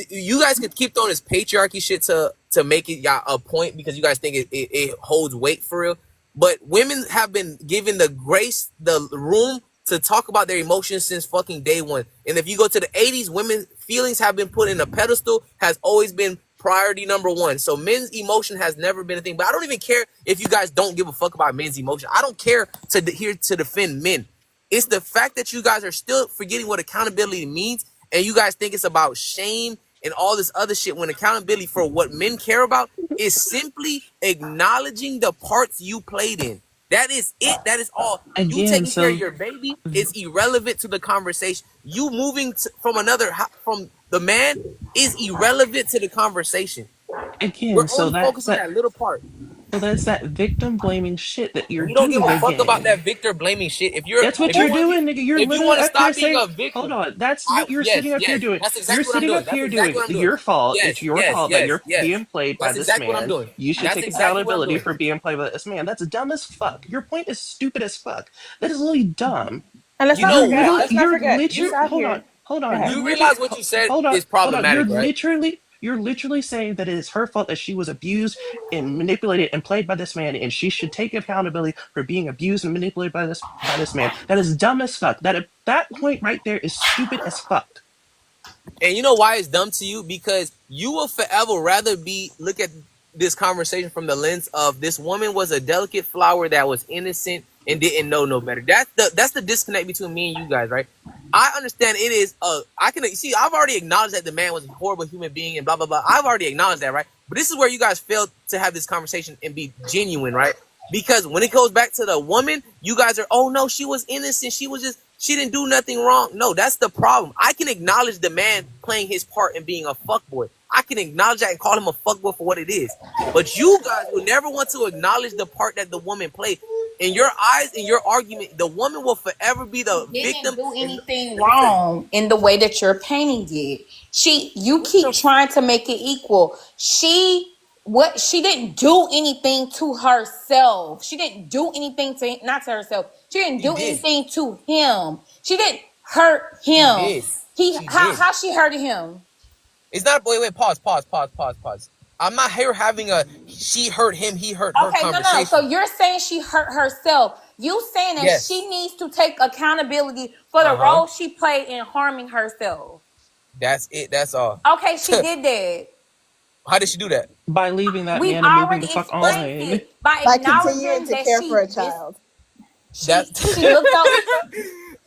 you guys could keep throwing this patriarchy shit to make it y'all a point because you guys think it holds weight for real. But women have been given the grace, the room to talk about their emotions since fucking day one. And if you go to the 80s, women's feelings have been put in a pedestal, has always been priority number one. So men's emotion has never been a thing. But I don't even care if you guys don't give a fuck about men's emotion. I don't care here to defend men. It's the fact that you guys are still forgetting what accountability means, and you guys think it's about shame and all this other shit, when accountability for what men care about is simply acknowledging the parts you played in. That is it. That is all. You Again, taking care of so your baby is irrelevant to the conversation. You moving from the man is irrelevant to the conversation. We're again, only focused on that little part. so that's that victim blaming shit that you're We don't give doing a fuck about again. that Victor blaming shit. That's what you're doing, nigga. You're if you literally want to up here stop being saying, a hold victim, on, that's what you're sitting up here doing. that's You're exactly what I'm sitting doing. up That's here doing exactly it. what I'm doing. Your fault. It's Yes, your yes, fault that yes, you're yes. being played by That's this exactly what I'm man. doing. You should That's take exactly what I'm accountability doing. for being played by this man. That's dumb as fuck. Your point is stupid as fuck. That is literally dumb. And let's You not know forget, why? let's not You're forget, you literally, sat here. hold Go on. ahead. You realize what you said is Hold on. problematic, right? You're literally saying that it is her fault that she was abused and manipulated and played by this man, and she should take accountability for being abused and manipulated by this man. That is dumb as fuck. That point right there is stupid as fuck. And you know why it's dumb to you? Because you will forever rather look at this conversation from the lens of this woman was a delicate flower that was innocent and didn't know no better. That's the disconnect between me and you guys, right? I understand it is I can see I've already acknowledged that the man was a horrible human being and blah blah blah. I've already acknowledged that, right? But this is where you guys fail to have this conversation and be genuine, right? Because when it goes back to the woman, you guys are, oh no, she was innocent. She didn't do nothing wrong. No, that's the problem. I can acknowledge the man playing his part and being a fuckboy. I can acknowledge that and call him a fuckboy for what it is. But you guys will never want to acknowledge the part that the woman played. In your eyes, in your argument, the woman will forever be the victim. Didn't do anything wrong in the way that you're painting it. You keep trying to make it equal. She didn't do anything to herself. She didn't do anything to, not to herself. She didn't do anything to him. She didn't hurt him. How she hurted him? It's not. Wait. Pause. I'm not here having a she hurt him, he hurt her conversation. No. So you're saying she hurt herself. You saying that she needs to take accountability for the role she played in harming herself. That's it. That's all. Okay, she did that. How did she do that? By leaving that We've man and moving already the fuck explained on. it by continuing acknowledging to that care she for a child. she looked over.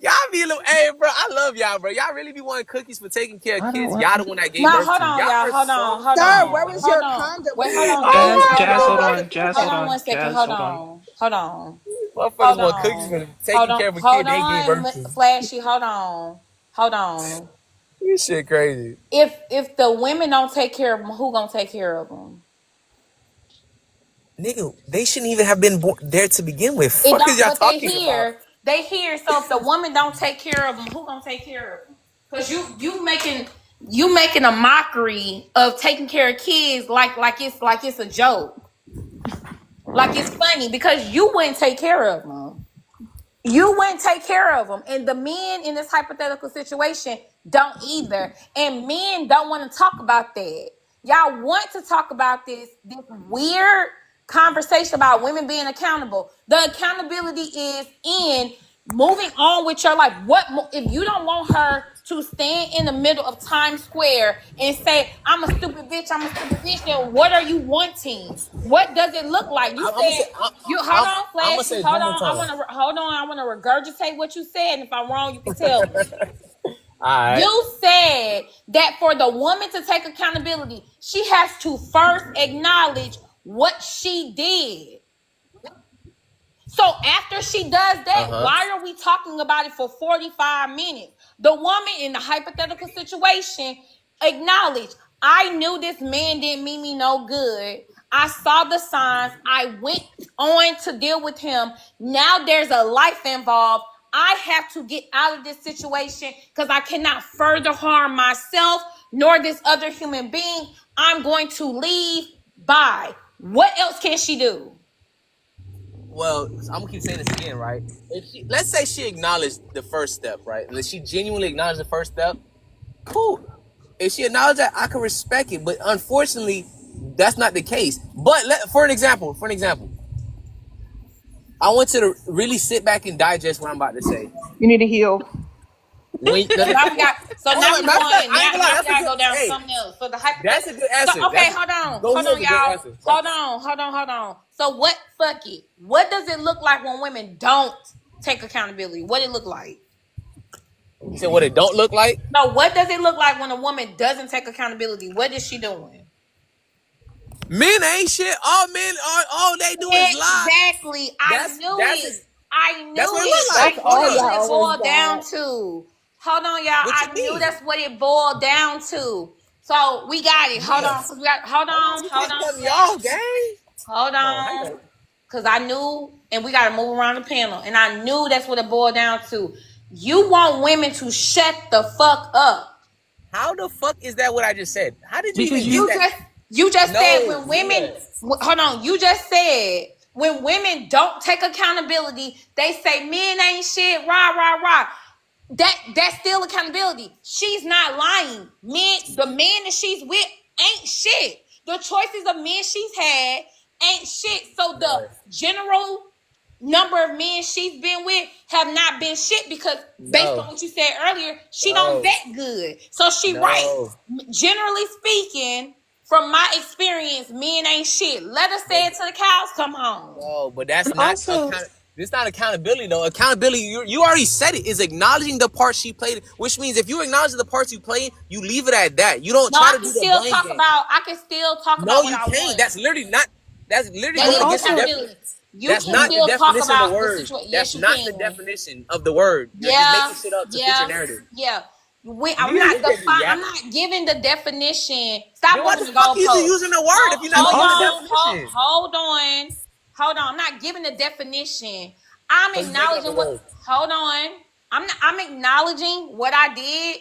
Y'all be a little, hey, bro, I love y'all, bro. Y'all really be wanting cookies for taking care of kids. Y'all the one that gave birth to. Hold on, y'all. Hold on. Sir, where was your condom? Wait, hold on. Jazz, Hold on 1 second. Hold on. Motherfuckers want cookies for taking care of a kid they gave birth to. Flashy, hold on. This shit crazy. If the women don't take care of them, who gonna take care of them? Nigga, they shouldn't even have been there to begin with. What is y'all talking about? They here, so if the woman don't take care of them, who gonna take care of them? Because you making a mockery of taking care of kids like it's a joke, like it's funny, because you wouldn't take care of them. You wouldn't take care of them, and the men in this hypothetical situation don't either. And men don't want to talk about that. Y'all want to talk about this weird conversation about women being accountable. The accountability is in moving on with your life. What if you don't want her to stand in the middle of Times Square and say, I'm a stupid bitch, then what are you wanting? What does it look like? You said, hold on, Flash. I want to regurgitate what you said, and if I'm wrong, you can tell me. Right. You said that for the woman to take accountability, she has to first acknowledge what she did. So after she does that, why are we talking about it for 45 minutes? The woman in the hypothetical situation acknowledged, I knew this man didn't mean me no good. I saw the signs. I went on to deal with him. Now there's a life involved. I have to get out of this situation because I cannot further harm myself nor this other human being. I'm going to leave. Bye. What else can she do? Well, I'm gonna keep saying this again, right? Let's say she acknowledged the first step, right? And she genuinely acknowledged the first step. Cool. If she acknowledged that, I can respect it. But unfortunately, that's not the case. But for an example, I want you to really sit back and digest what I'm about to say. You need to heal. Now we gotta go down something else. So that's a good answer. Hold on, y'all. Hold on. So fuck it. What does it look like when women don't take accountability? What it look like? You said what it don't look like? No, what does it look like when a woman doesn't take accountability? What is she doing? Men ain't shit. All men are, all they do is lie. Exactly. I knew it. That's what it looks like. That's all it boiled down to. Hold on, y'all. I knew that's what it boiled down to. So we got it. Hold on. Hold on. Because I knew, and we got to move around the panel. And I knew that's what it boiled down to. You want women to shut the fuck up. How the fuck is that what I just said? How did you because even get that? You just said when women, hold on. You just said when women don't take accountability, they say men ain't shit, rah. That's still accountability. She's not lying. The man that she's with ain't shit. The choices of men she's had ain't shit. So the general number of men she's been with have not been shit because based on what you said earlier, she don't vet good. So she right. Generally speaking, from my experience, men ain't shit. Let us say it till the cows come home. No, but that's not it's not accountability though. Accountability, you already said it, is acknowledging the part she played, which means if you acknowledge the parts you played, you leave it at that. You don't try to do the blame game. I can still talk about what I want. No, you can't. That's literally going against the definition. That's not the definition of the word. That's not the definition of the word. You're just making shit up to fit your narrative. Yeah. I'm not giving the definition. Stop Then what moving the the fuck is you goalposts. using the word if you're not giving the definition? Hold on. I'm not giving the definition. I'm So you making up acknowledging a what. word. Hold on. I'm acknowledging what I did.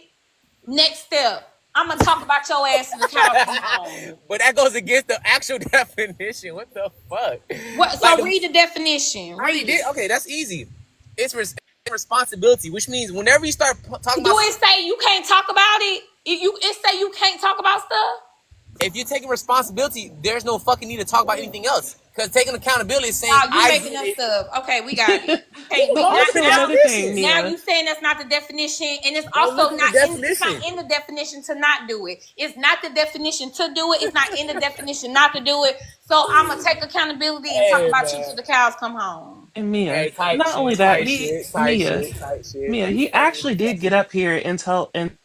Next step. I'm gonna talk about your ass in the cows come home. But that goes against the actual definition. What the fuck? What? So read the definition. Read it. Okay, that's easy. It's responsibility, which means whenever you start talking Do about, it say you can't talk about it? It say you can't talk about stuff? if you're taking responsibility, there's no fucking need to talk about anything else. Because taking accountability is saying Oh, you I making up stuff. Okay, we got it. Also, another thing, Now Nia. you saying that's not the definition, and it's Go also look at not the in, it's not definition. in the definition to not do it. It's not the definition to do it. It's not in the definition not to do it. So I'm gonna take accountability and talk about you till the cows come home. And Mia, Hey, type not shit, only that, type shit, type shit. Mia, he actually did get up here and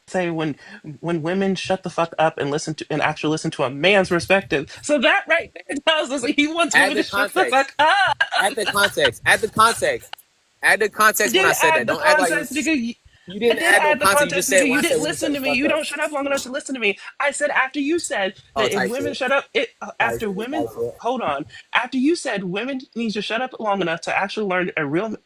say when women shut the fuck up and actually listen to a man's perspective. So that right there tells us that he wants Add women the to shut the context. fuck up. Add the context. Add the context. Add the context when I Didn't said that. add the Don't act like context, nigga. you I didn't did add no add the context. You just context, said nigga. when You I said didn't women shut listen the to me. fuck You up. don't shut up long enough to listen to me. I said after you said Oh, that if type women shit. shut up, Type shit. Type shit. hold on. After you said women need to shut up long enough to actually learn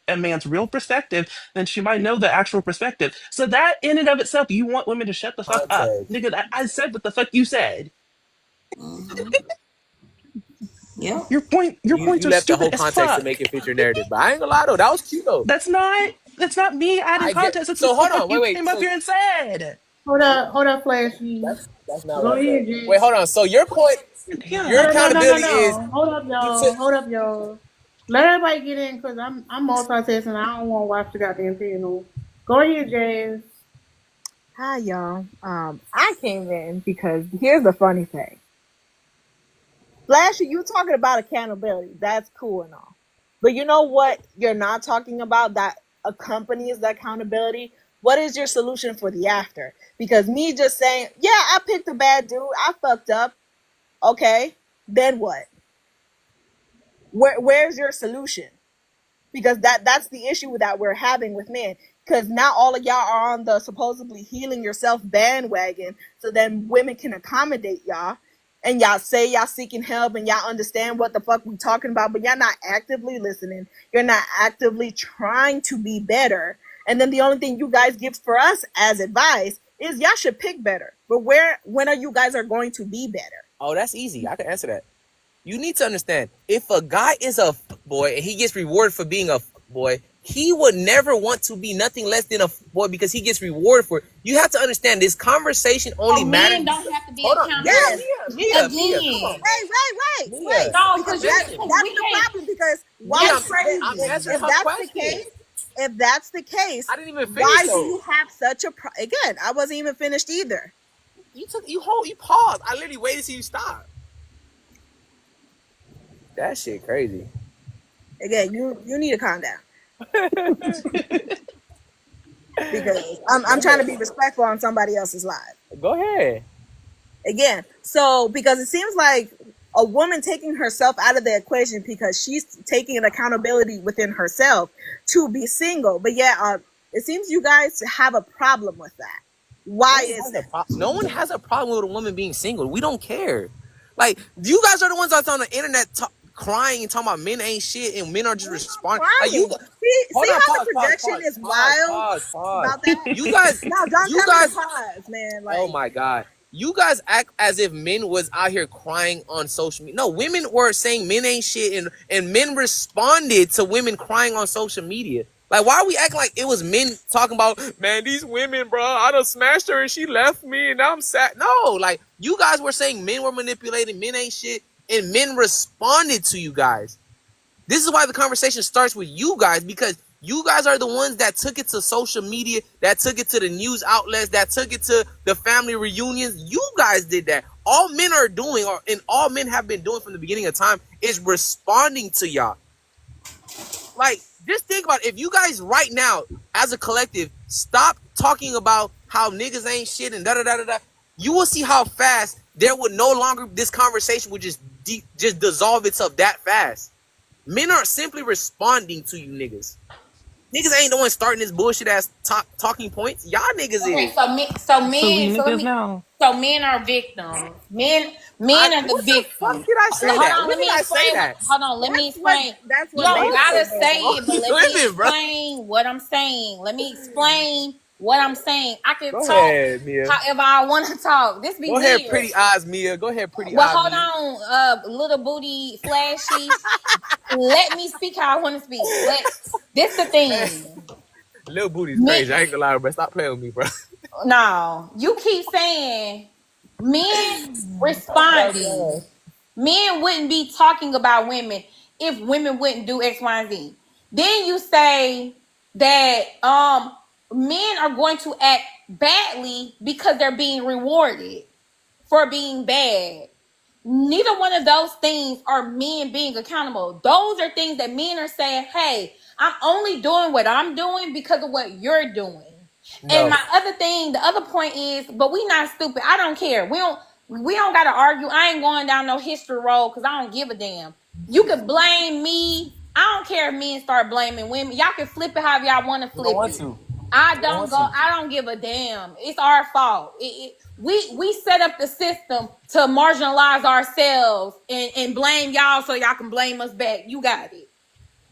a man's real perspective, then she might know the actual perspective. So that in and of itself, you want women to shut the fuck up, Context. nigga. I said what the fuck you said. Yep. Your points You are left the stupid whole as context to fuck. make it fit your narrative. But I ain't gonna lie though, that was cute though. That's not me adding I get. context. That's So what the hold fuck on, you wait. came up So here and said. Hold up, Flashy. that's not Go what I ahead, said. Jay. Wait, hold on. So your point, Yeah. your accountability is No. Hold up, you took. y'all. Hold up, y'all. Let everybody get in because I'm multitasking. I don't want to watch the goddamn panel. Go ahead, Jazz. Hi, y'all. I came in because here's the funny thing. Flashy, you talking about accountability. That's cool and all. But you know what you're not talking about that accompanies the accountability? What is your solution for the after? Because me just saying, yeah, I picked a bad dude. I fucked up. Okay. Then what? Where's your solution? Because that's the issue that we're having with men. Because now all of y'all are on the supposedly healing yourself bandwagon, so then women can accommodate y'all, and y'all say y'all seeking help and y'all understand what the fuck we talking about, but y'all not actively listening. You're not actively trying to be better. And then the only thing you guys give for us as advice is y'all should pick better. But when are you guys are going to be better? Oh, that's easy. I can answer that. You need to understand, if a guy is a boy and he gets rewarded for being a boy, he would never want to be nothing less than a boy because he gets rewarded for it. You have to understand this conversation only matters. Men don't have to be Hold on. accountable. Yes. Mia, come on. Right. Mia. No, Because because that's the problem. Because why? Mia, I'm if answering her that's question. the case, if that's the case, I didn't even finish why though. do you have such a again? I wasn't even finished either. You paused. I literally waited till you stop. That shit crazy. Again, you need to calm down. Because I'm trying to be respectful on somebody else's life. Go ahead. Again, so because it seems like a woman taking herself out of the equation because she's taking an accountability within herself to be single, but yeah, it seems you guys have a problem with that. Why is that? No one has a problem with a woman being single. We don't care. Like, you guys are the ones that's on the internet crying and talking about men ain't shit and men are just responding. Like, See how the projection is wild about that? You guys, No, don't you tell me guys, to pause, man. Like, oh my God. You guys act as if men was out here crying on social media. No, women were saying men ain't shit and men responded to women crying on social media. Like, why are we acting like it was men talking about, man, these women, bro, I done smashed her and she left me and now I'm sad. No, like, you guys were saying men were manipulating, men ain't shit, and men responded to you guys. This is why the conversation starts with you guys, because you guys are the ones that took it to social media, that took it to the news outlets, that took it to the family reunions. You guys did that. All men are doing, and all men have been doing from the beginning of time, is responding to y'all. Like, just think about it. If you guys right now, as a collective, stop talking about how niggas ain't shit and da-da-da-da-da, you will see how fast there would no longer, this conversation would just dissolve itself that fast. Men are simply responding to you niggas. Niggas ain't the one starting this bullshit ass talking points. Y'all niggas Okay, is. So we niggas now. so men are victims. Men are the What the fuck victims. did I say Hold that? on, When let did me I say explain. that? Hold on, let me explain. That's You what don't Baby gotta said say though. it, but let me Listen, bro. explain what I'm saying. Let me explain what I'm saying. I can Go talk ahead, Mia. however I want to talk. This be Go ahead, weird. pretty eyes, Mia. Go ahead, pretty Well, eye, hold Mia. on, little booty, flashy. Let me speak how I want to speak. But this the Man, thing. little booty's crazy. I Me, ain't gonna lie, bro. Stop playing with me, bro. no, you keep saying men responding. Men wouldn't be talking about women if women wouldn't do X, Y, and Z. Then you say that men are going to act badly because they're being rewarded for being bad. Neither one of those things are men being accountable. Those are things that men are saying, hey, I'm only doing what I'm doing because of what you're doing. And No. my other thing, the other point is, but we not stupid. I don't care. We don't gotta argue. I ain't going down no history road because I don't give a damn. You could blame me. I don't care if men start blaming women. Y'all can flip it however y'all want to We don't flip want it. to. I We don't don't want go. to. I don't give a damn. It's our fault. We set up the system to marginalize ourselves and blame y'all so y'all can blame us back. You got it.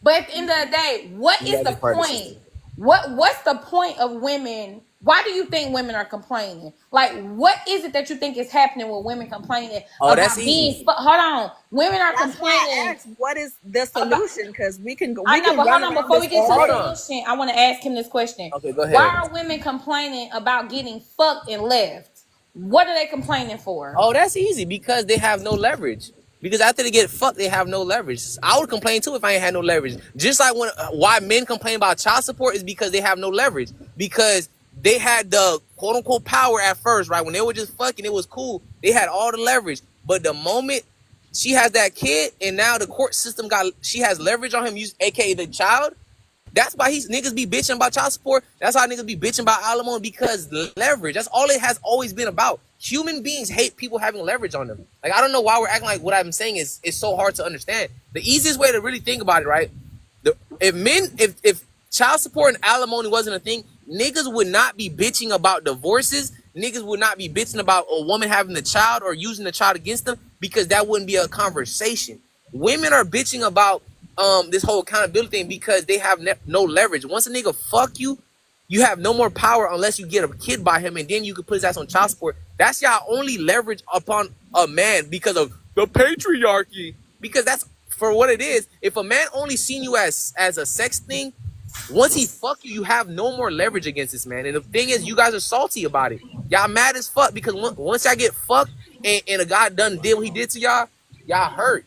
But at the end of the day, what You is gotta the be part of the point? system. What's the point of women? Why do you think women are complaining? Like, what is it that you think is happening with women complaining Oh, that's about easy. hold on, women are That's why I complaining asked, what is the about. solution? Because I we know, can but hold run on. around Before this we get to all the Hold day. on. solution, I want to ask him this question: Okay, go why ahead. are women complaining about getting fucked and left? What are they complaining for? Oh, that's easy because they have no leverage. Because after they get fucked, they have no leverage. I would complain too if I ain't had no leverage. Just like when why men complain about child support is because they have no leverage. Because they had the quote unquote power at first, right? When they were just fucking, it was cool. They had all the leverage. But the moment she has that kid and now the court system she has leverage on him, aka the child, that's why niggas be bitching about child support. That's why niggas be bitching about alimony because leverage. That's all it has always been about. Human beings hate people having leverage on them. Like I don't know why we're acting like what I'm saying is so hard to understand. The easiest way to really think about it, right? If child support and alimony wasn't a thing, niggas would not be bitching about divorces. Niggas would not be bitching about a woman having the child or using the child against them because that wouldn't be a conversation. Women are bitching about this whole accountability thing because they have no leverage. Once a nigga fuck you, you have no more power unless you get a kid by him, and then you can put his ass on child support. That's y'all only leverage upon a man because of the patriarchy. Because that's for what it is. If a man only seen you as a sex thing, once he fuck you, you have no more leverage against this man. And the thing is, you guys are salty about it. Y'all mad as fuck because once y'all get fucked and a guy done did what he did to y'all, y'all hurt.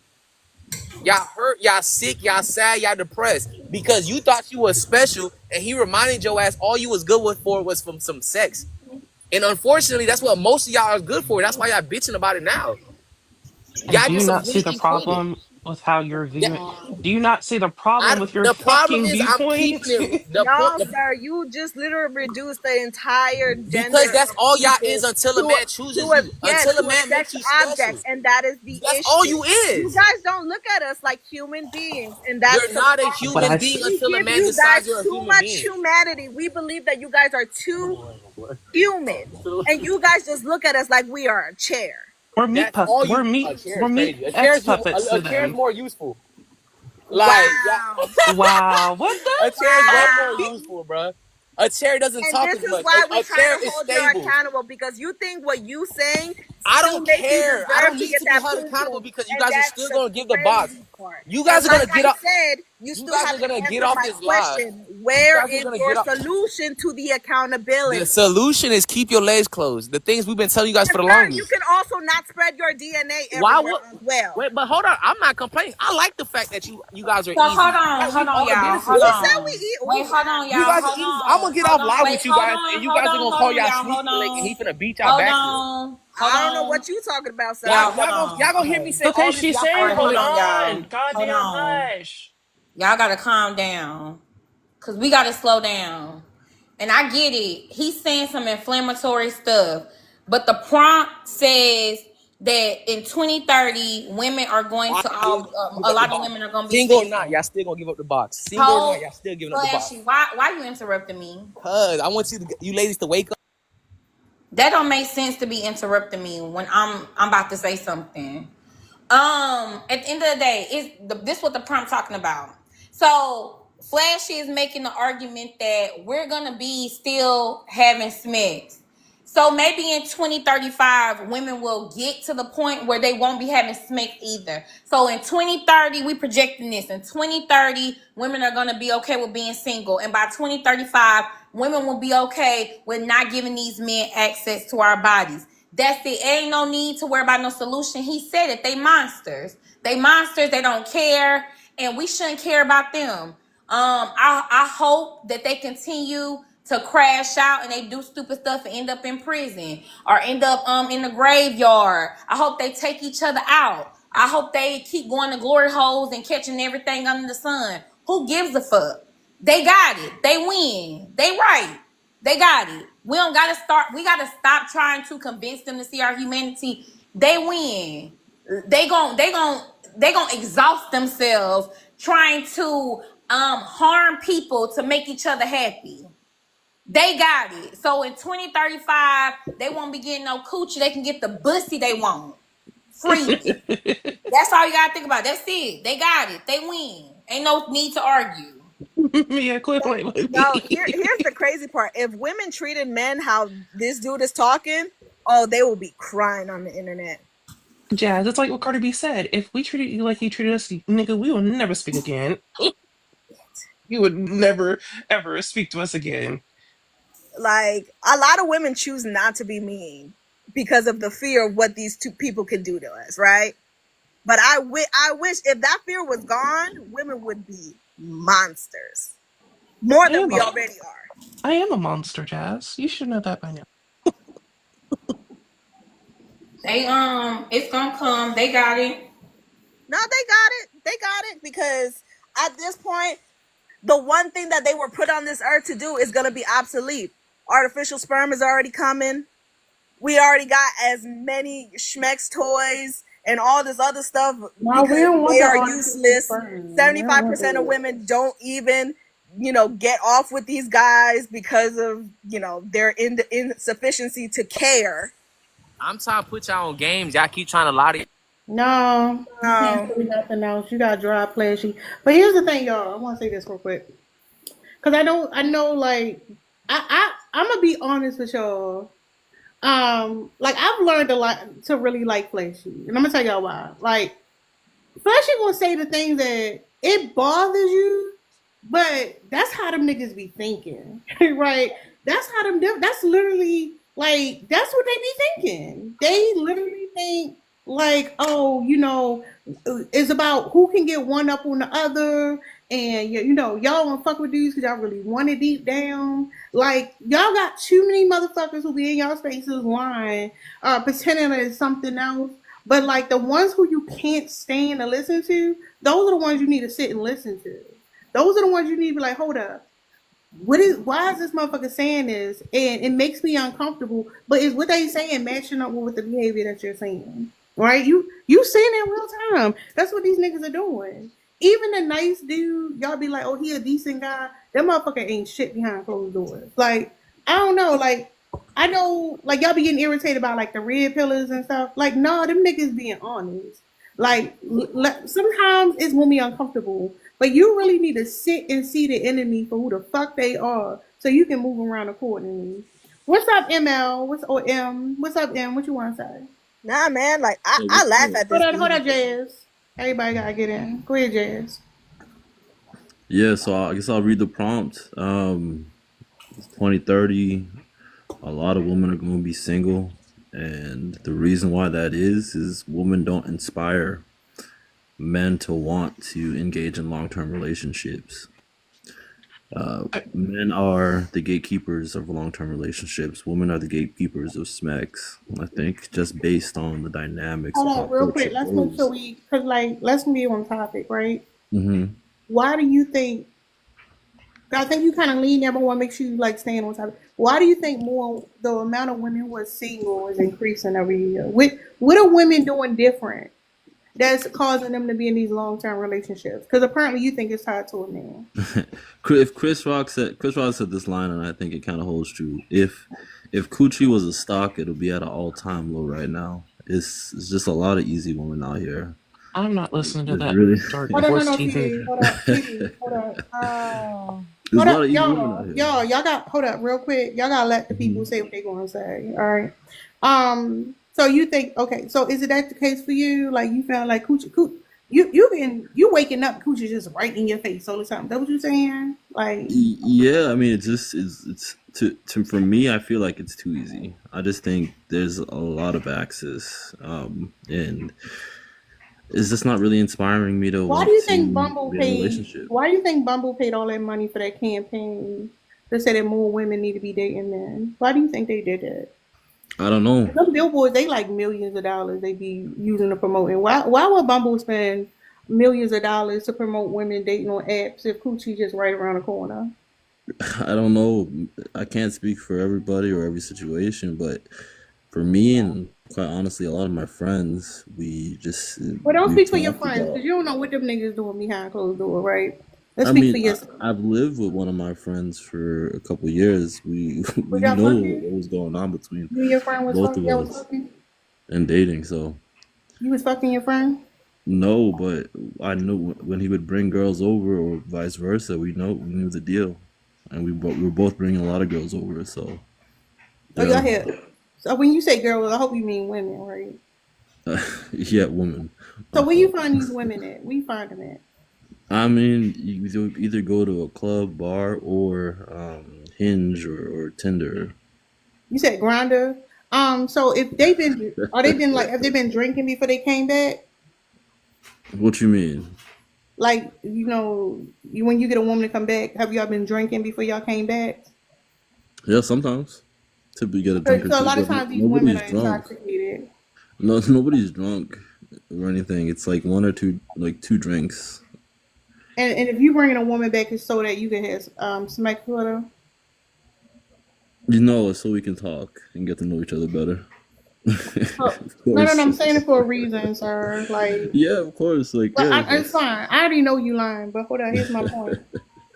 Y'all hurt, y'all sick, y'all sad, y'all depressed because you thought you was special and he reminded your ass all you was good with for was from some sex. And unfortunately, that's what most of y'all are good for. That's why y'all bitching about it now. And Y'all do get you some not see really the equated. problem with how you're Yeah, viewing? Do you not see the problem with your the problem fucking is I'm keeping viewpoint? it the point. No, sir, you just literally reduced the entire Because gender that's of all y'all is people until a to man chooses a you. yes, Until a to a man sex makes you special. object, and that is the That's all issue. you You is. guys don't look at us like human beings, and that's You're the not a But human I, problem. being We until a give man you guys decides you're a too human much being. humanity. We believe that you guys are too human, and you guys just look at us like we are a chair. That's all you. A chair we're is meat crazy. ex puppets A to chair is them. more useful. Like, yeah, Wow. Wow, what the a chair is way more Wow. useful, bro. A chair doesn't And talk this as is much. why we A try chair to is hold you stable. accountable, because you think what you saying I still don't make you care. I deserve don't to need get to be that held poom accountable poom. because you And guys are that's still the gonna give the box. crazy part. You guys And are like gonna get I off. said, you You still guys are haven't gonna get answered off my this live. question. You Where guys are is gonna your get off. solution to the The accountability? solution is keep your legs closed. The things we've been telling you guys And for the sir, you longest. can also not spread your DNA Why everywhere would as well. wait? But hold on, I'm not complaining. I like the fact that you guys are So easy. Yeah, hold we've on, all y'all. admitted to Hold Who that. said we on. eat? Oh Wait, hold on, wow. You y'all. guys are Hold easy. I'm on. gonna get Hold off on. live Wait, with you guys, and you guys are gonna hold call on, y'all y'all. sneaky Hold link, and he on. finna beat y'all Hold back to it. on. Hold I don't know on. what you talking about, Y'all, sir. hold Y'all on. gonna hear me It's say okay, all this. she's Y'all All saying, right, finna hold hold listen. on, on. y'all. Hold Goddamn on. hush. Y'all gotta calm down. Cause we gotta slow down. And I get it. He's saying some inflammatory stuff. But the prompt says that in 2030 women are going Why to still all give a up the lot of box? women are going to be Single or not, single. y'all still gonna give up the box. Single or not, Hold, y'all still giving up the box. Flashy, why you interrupting me? Cause I want you ladies to wake up. That don't make sense to be interrupting me when I'm about to say something. At the end of the day, this what the prompt talking about. So Flashy is making the argument that we're gonna be still having smecks. So maybe in 2035, women will get to the point where they won't be having smecks either. So in 2030, we projecting this. In 2030, women are gonna be okay with being single, and by 2035, women will be okay with not giving these men access to our bodies. That's it. Ain't no need to worry about no solution. He said it. They monsters. They monsters. They don't care, and we shouldn't care about them. I hope that they continue to crash out and they do stupid stuff and end up in prison or end up in the graveyard. I hope they take each other out. I hope they keep going to glory holes and catching everything under the sun. Who gives a fuck? They got it. They win. They right. They got it. We don't gotta start. We gotta stop trying to convince them to see our humanity. They win. They gon' exhaust themselves trying to harm people to make each other happy. They got it. So in 2035, they won't be getting no coochie. They can get the pussy they want. Free. That's all you gotta think about. That's it. They got it. They win. Ain't no need to argue. Yeah, quit playing with No, me. here's the crazy part. If women treated men how this dude is talking, oh, they will be crying on the internet. Jazz, it's like what Cardi B said. If we treated you like you treated us, nigga, we will never speak again. You would never, ever speak to us again. Like, a lot of women choose not to be mean because of the fear of what these two people could do to us, right? But I wish if that fear was gone, women would be monsters. More I than am we a, already are. I am a monster, Jazz. You should know that by now. They it's gonna come. They got it. No, they got it. They got it because at this point, the one thing that they were put on this earth to do is going to be obsolete. Artificial sperm is already coming. We already got as many Schmex toys and all this other stuff No, we because don't want they the are artificial useless. sperm. We don't want 75% of that. women don't even, get off with these guys because of, their insufficiency to care. I'm trying to put y'all on games. Y'all keep trying to lie to. No, you can't say nothing else. You got dry flashy. But here's the thing, y'all. I want to say this real quick. Because I know, like, I'm going to be honest with y'all. Like, I've learned a lot to really like Flashy. And I'm going to tell y'all why. Like, Flashy going to say the things that it bothers you, but that's how them niggas be thinking, right? That's how that's literally, like, that's what they be thinking. They literally think, like, oh, it's about who can get one up on the other, and y'all don't fuck with dudes because y'all really want it deep down. Like, y'all got too many motherfuckers who be in y'all spaces lying, pretending that it's something else. But like the ones who you can't stand to listen to, those are the ones you need to sit and listen to. Those are the ones you need to be like, hold up. Why is this motherfucker saying this? And it makes me uncomfortable. But is what they saying matching up with the behavior that you're saying? Right? You saying it in real time. That's what these niggas are doing. Even a nice dude, y'all be like, oh, he a decent guy. That motherfucker ain't shit behind closed doors. Like, I don't know, like I know, like y'all be getting irritated about like the red pillars and stuff. Like, no, them niggas being honest. Like, sometimes it's gonna be uncomfortable, but you really need to sit and see the enemy for who the fuck they are, so you can move around accordingly. What's up, ML? What's up, M? What you want to say? Nah, man, like, Hey, I what's laugh up? at this Hold on, dude. Jazz. Everybody gotta get in. Go ahead, Jazz. Yeah, so I guess I'll read the prompt. It's 2030. A lot of women are going to be single, and the reason why that is women don't inspire men to want to engage in long-term relationships. Men are the gatekeepers of long-term relationships. Women are the gatekeepers of smacks. I think just based on the dynamics of Hold how on, real quick. courtship Let's make sure goes. cause like, let's be on topic, right? Hmm. Why do you think I think you kind of lean there, but I want to make sure you like staying on top. Why do you think more the amount of women who are single is increasing every year? What are women doing different that's causing them to be in these long term relationships? Because apparently you think it's tied to a man. If Chris Rock said this line, and I think it kind of holds true. If coochie was a stock, it'll be at an all time low right now. It's just a lot of easy women out here. I'm not listening to It's that really dark Hold on, no, horse no, TV. PD. Hold up, PD. Hold up. there's Hold a lot up, of easy women out y'all got hold up real quick. Y'all gotta let the people say what they gonna say. All right. So you think okay? So is it that the case for you? Like you feel like you waking up coochie just right in your face all the time. That what you saying? Like Yeah, I mean, it's to for me, I feel like it's too easy. I just think there's a lot of access, and it's just not really inspiring me to why do want you to think Bumble be in a paid? relationship. Why do you think Bumble paid all that money for that campaign to say that more women need to be dating men? Why do you think they did that? I don't know. Some billboards, they like millions of dollars they be using to promote. And why would Bumble spend millions of dollars to promote women dating on apps if Coochie just right around the corner? I don't know. I can't speak for everybody or every situation, but for me and quite honestly, a lot of my friends, Well, don't we've speak for your talked friends about. because you don't know what them niggas doing behind closed door, right? Let's I speak for mean, yourself. I've lived with one of my friends for a couple years. We Was we y'all know fucking? what was going on between You and your friend was both fucking? of Y'all was us fucking? and dating. So You was fucking your friend? no, but I knew when he would bring girls over or vice versa. We knew the deal, and we were both bringing a lot of girls over. So Oh, y'all yeah, had. So when you say girls, I hope you mean women, right? yeah, woman. So where you find these women at? We find them at. I mean, you either go to a club, bar, or Hinge or Tinder. You said grinder. So if they've been, are they been like, have they been drinking before they came back? What you mean? Like, when you get a woman to come back, have y'all been drinking before y'all came back? Yeah, sometimes. Typically get a So, drink or so a two, lot of but times these women nobody's are drunk. intoxicated. No, nobody's drunk or anything. It's like one or two, like two drinks. And if you bringing a woman back, it's so that you can have smack with her. You know, so we can talk and get to know each other better. Oh, Of no, no, no. course. I'm saying it for a reason, sir. Like, Yeah, of course. Like, well, yeah, it's fine. I already know you lying, but hold on. Here's my point.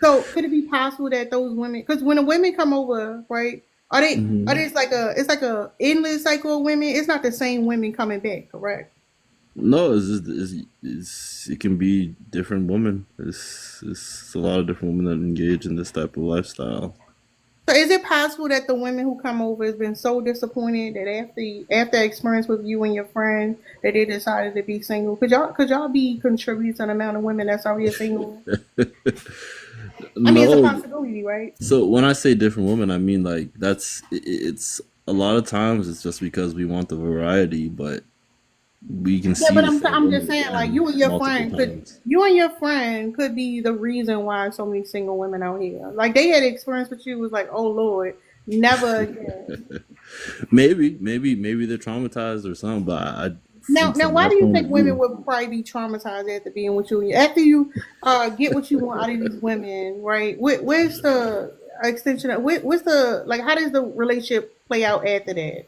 So could it be possible that those women, because when the women come over, right? Are hmm they it's like a endless cycle of women? It's not the same women coming back, correct? No, it can be different women. It's a lot of different women that engage in this type of lifestyle. So is it possible that the women who come over has been so disappointed that after experience with you and your friend that they decided to be single? Could y'all be contributing to the amount of women that's already single? I mean, it's a No, possibility, right? so when I say different women, I mean like it's a lot of times it's just because we want the variety, but we can Yeah, see but the same I'm just woman saying, like again multiple times. you and your friend could be the reason why so many single women out here. Like they had experience with you was like, oh Lord, never again. Maybe they're traumatized or something, but Now, from why my do you point of think women view, would probably be traumatized after being with you? After you get what you want out of these women, right? Where's the extension of what's the like? How does the relationship play out after that?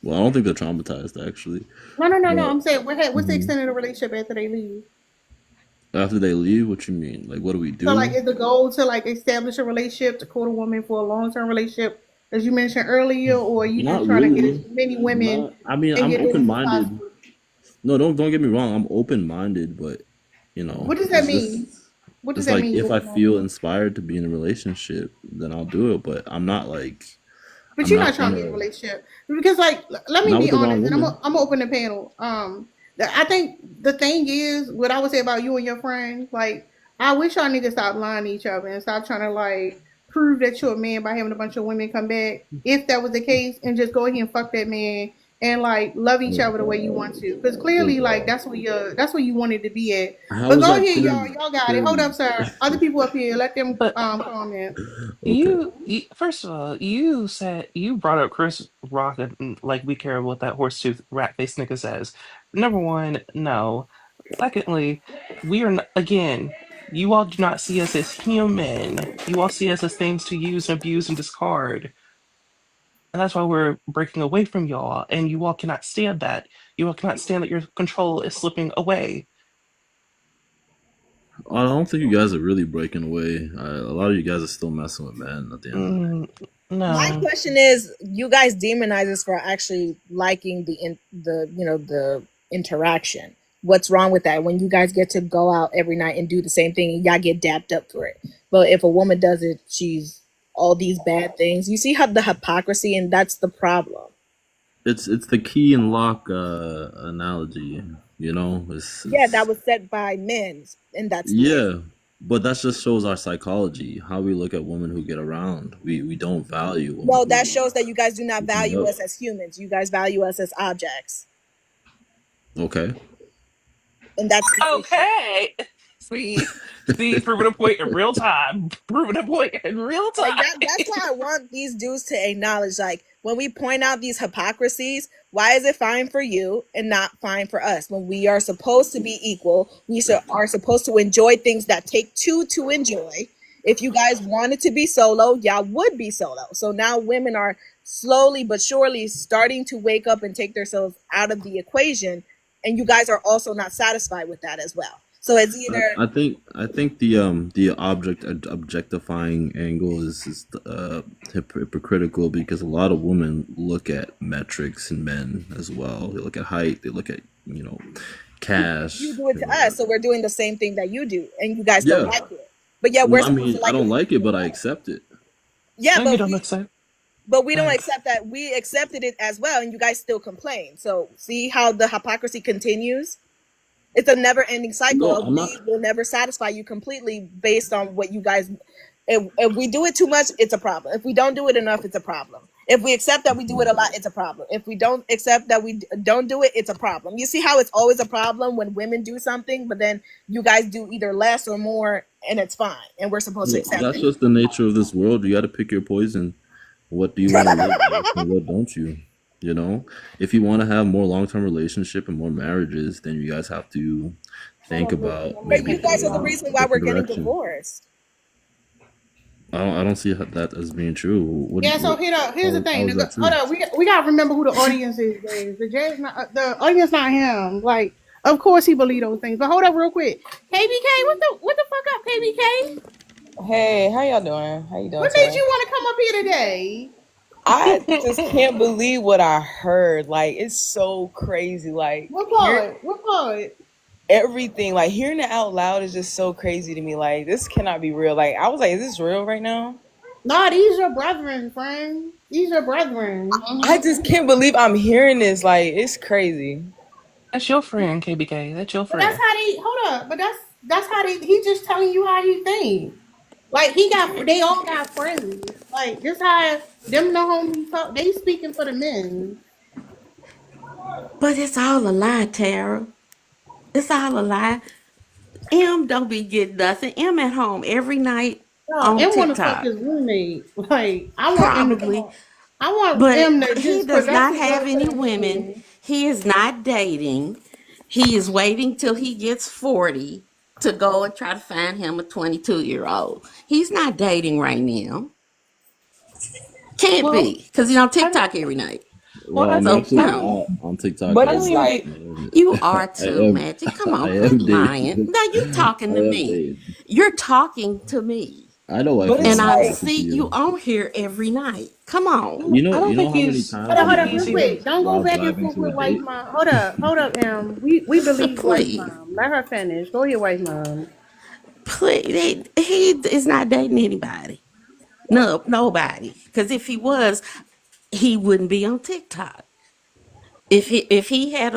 well, I don't think they're traumatized actually, No, no, no, no. but I'm saying what's the mhm. extent of the relationship after they leave? After they leave, what you mean? Like, what do we So like do? is the goal to like establish a relationship to court a woman for a long term relationship as you mentioned earlier, or are you just Not trying to get as really. many women Not. I mean, in I'm your open doors as minded. possible? No, don't get me wrong. I'm open minded, but What does that it's just mean? What does it's that like mean? if I feel inspired to be in a relationship, then I'll do it. But But I'm you're not not trying in to be in a a relationship because, like, let me not be with the wrong honest, and woman. I'm gonna open the panel. I think the thing is, what I would say about you and your friends, like, I wish y'all niggas stop lying to each other and stop trying to like prove that you're a man by having a bunch of women come back. If that was the case, and just go ahead and fuck that man and like love each Oh other the way you want God. to, because Oh clearly, like, God. that's where you wanted to be at. How But is go that ahead, clear? y'all got it. Hold Clearly. up, sir. Other people up here, let them But comment. Okay. first of all, you brought up Chris Rock and like we care what that horse tooth rat face nigga says. Number one, no. Secondly, we are again. You all do not see us as human. You all see us as things to use and abuse and discard. And that's why we're breaking away from y'all. And you all cannot stand that. You all cannot stand that your control is slipping away. I don't think you guys are really breaking away. A lot of you guys are still messing with men at the end of the day. My No. question is, you guys demonize us for actually liking the interaction. What's wrong with that? When you guys get to go out every night and do the same thing, and y'all get dapped up for it. But if a woman does it, she's all these bad things. You see how the hypocrisy, and that's the problem. It's the key and lock analogy. You know, Yeah, that was set by men, and that's yeah. But that just shows our psychology, how we look at women who get around. We don't value women. Well, who- that shows that you guys do not value Yep. us as humans. You guys value us as objects, Okay. and that's the issue. Okay. See, proving a point in real time. Proving a point in real time. Like that's why I want these dudes to acknowledge, like, when we point out these hypocrisies, why is it fine for you and not fine for us? When we are supposed to be equal, are supposed to enjoy things that take two to enjoy. If you guys wanted to be solo, y'all would be solo. So now women are slowly but surely starting to wake up and take themselves out of the equation, and you guys are also not satisfied with that as well. So it's either I think the objectifying angle is hypocritical, because a lot of women look at metrics in men as well. They look at height. They look at cash. you do it to you know. us, so we're doing the same thing that you do, and you guys Yeah. don't like it. But yeah, we're I supposed mean, to like I don't it. like it, but I accept it. Yeah, And you don't accept. but we don't Thanks. accept that. We accepted it as well, and you guys still complain. So see how the hypocrisy continues? It's a never-ending cycle. No, Of I'm we not. will never satisfy you completely based on what you guys. If we do it too much, it's a problem. If we don't do it enough, it's a problem. If we accept that we do it a lot, it's a problem. If we don't accept that we don't do it, it's a problem. You see how it's always a problem when women do something, but then you guys do either less or more, and it's fine, and we're supposed to Well, accept that's it. just the nature of this world. You got to pick your poison. What do you want to live with, and what don't you? You know, if you want to have more long-term relationship and more marriages, then you guys have to think about But maybe you guys are the a reason why we're different getting direction. divorced. I don't see that as being true. Yeah, so here's the how thing. is that true? Hold on, we gotta remember who the audience is, guys. The audience not him. Like, of course he believe those things. But hold up real quick. KBK, what the fuck up, KBK? Hey, how y'all doing? How you doing What made today? you want to come up here today? I just can't believe what I heard. Like, it's so crazy. Like, What part? What part? everything, like, hearing it out loud is just so crazy to me. Like, this cannot be real. Like, I was like, is this real right now? Nah, these your brethren, friend. These your brethren. I just can't believe I'm hearing this. Like, it's crazy. That's your friend, KBK. That's your But that's friend. how they hold up. But that's how he just telling you how he think. Like they all got friends. Like this how them the homies talk. They speaking for the men. But it's all a lie, Tara. It's all a lie. M don't be getting nothing. M at home every night No, on M want to fuck TikTok. his roommate. Like I want M to come Probably. on. I want But M to he just does not possess his have love for any the women. women. He is not dating. He is waiting till he gets 40 to go and try to find him a 22-year-old. He's not dating right now. Can't Well, be, because he's on I don't. TikTok every night. Well, I'm So actually no. on TikTok But every it's day. like, You are I too, am Magic. Come I on, am quit lying. dating. Now you talking I to am me. dating. You're talking to me. I know I but feel it's And like I like, talking to see you you. on here every night. Come on. I don't You know think how many he's. I times don't Hold we up think real he's met even. quick. Don't go while back and driving forth to a with wife date? mom. Hold up, M. We believe wife Please. mom. Let her finish. Go ahead, wife mom. Please. He is not dating anybody. No, nobody. Because if he was, he wouldn't be on TikTok. If he had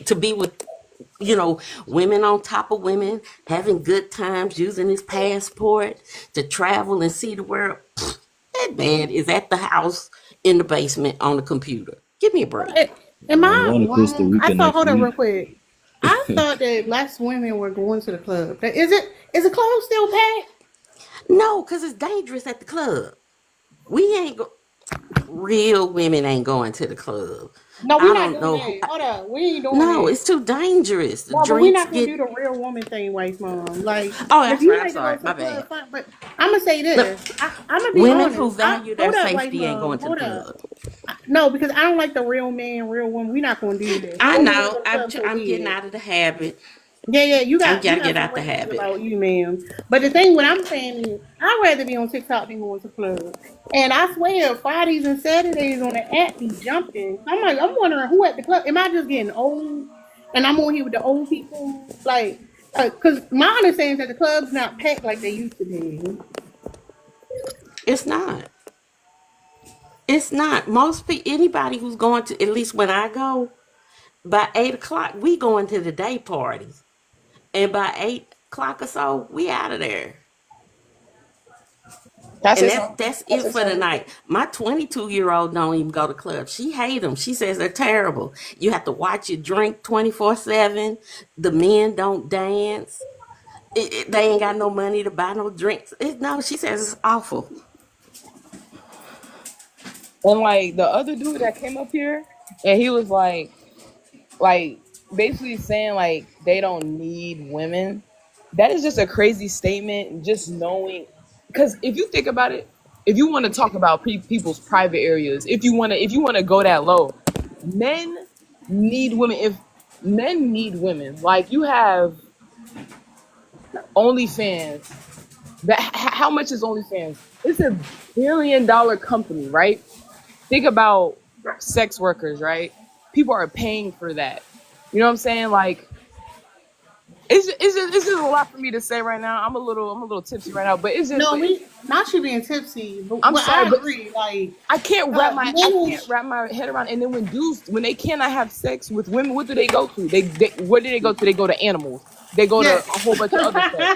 to be with women on top of women, having good times, using his passport to travel and see the world, that man is at the house in the basement on the computer. Give me a break. Am I'm I going to Costa wrong? Rica next Hold up real week. quick. I thought that less women were going to the club. Is the club still packed? No, because it's dangerous at the club. We ain't go. real women ain't going to the club. No, I we're not don't doing know who. that. Hold up, we ain't doing No, that. it's too dangerous. The No, but we're drinks not gonna get. do the real woman thing, wife mom. Like, Oh, if that's you right. I'm like to go sorry. to the My club, bad. fine. But I'm gonna say Look, this. I'm gonna be women who honest. value their Hold up, wife safety ain't going mom. to the Hold up. club. No, because I don't like the real man, real woman. We're not gonna do this. I I don't want to know. go to the club so I'm getting weird. out of the habit. Yeah, I you gotta got get some out the ways habit. about you, ma'am. But the thing, what I'm saying is, I'd rather be on TikTok than going to club. And I swear, Fridays and Saturdays on the app be jumping. I'm like, I'm wondering who at the club. Am I just getting old? And I'm on here with the old people, like, because my understanding is that the club's not packed like they used to be. It's not. It's not. Anybody who's going to, at least when I go, by 8 o'clock, we going to the day parties. And by 8 o'clock or so, we out of there. Can I And say something? that's it for the night. My 22-year-old don't even go to clubs. She hate them. She says they're terrible. You have to watch your drink 24/7. The men don't dance. They ain't got no money to buy no drinks. No, she says it's awful. And like the other dude that came up here, and he was like basically saying like they don't need women. That is just a crazy statement. Just knowing, because if you think about it, if you want to talk about people's private areas, if you want to go that low, men need women. If men need women, like you have OnlyFans. How much is OnlyFans? It's $1 billion company, right? Think about sex workers, right? People are paying for that. You know what I'm saying? Like it's just a lot for me to say right now. I'm a little tipsy right now, but it's just No, not you being tipsy, but I'm sorry, I but agree. Like, I men can't wrap my head around. And then when dudes, when they cannot have sex with women, what do they go to? They where do they go to? They go to animals. They go to yes. a whole bunch of other stuff.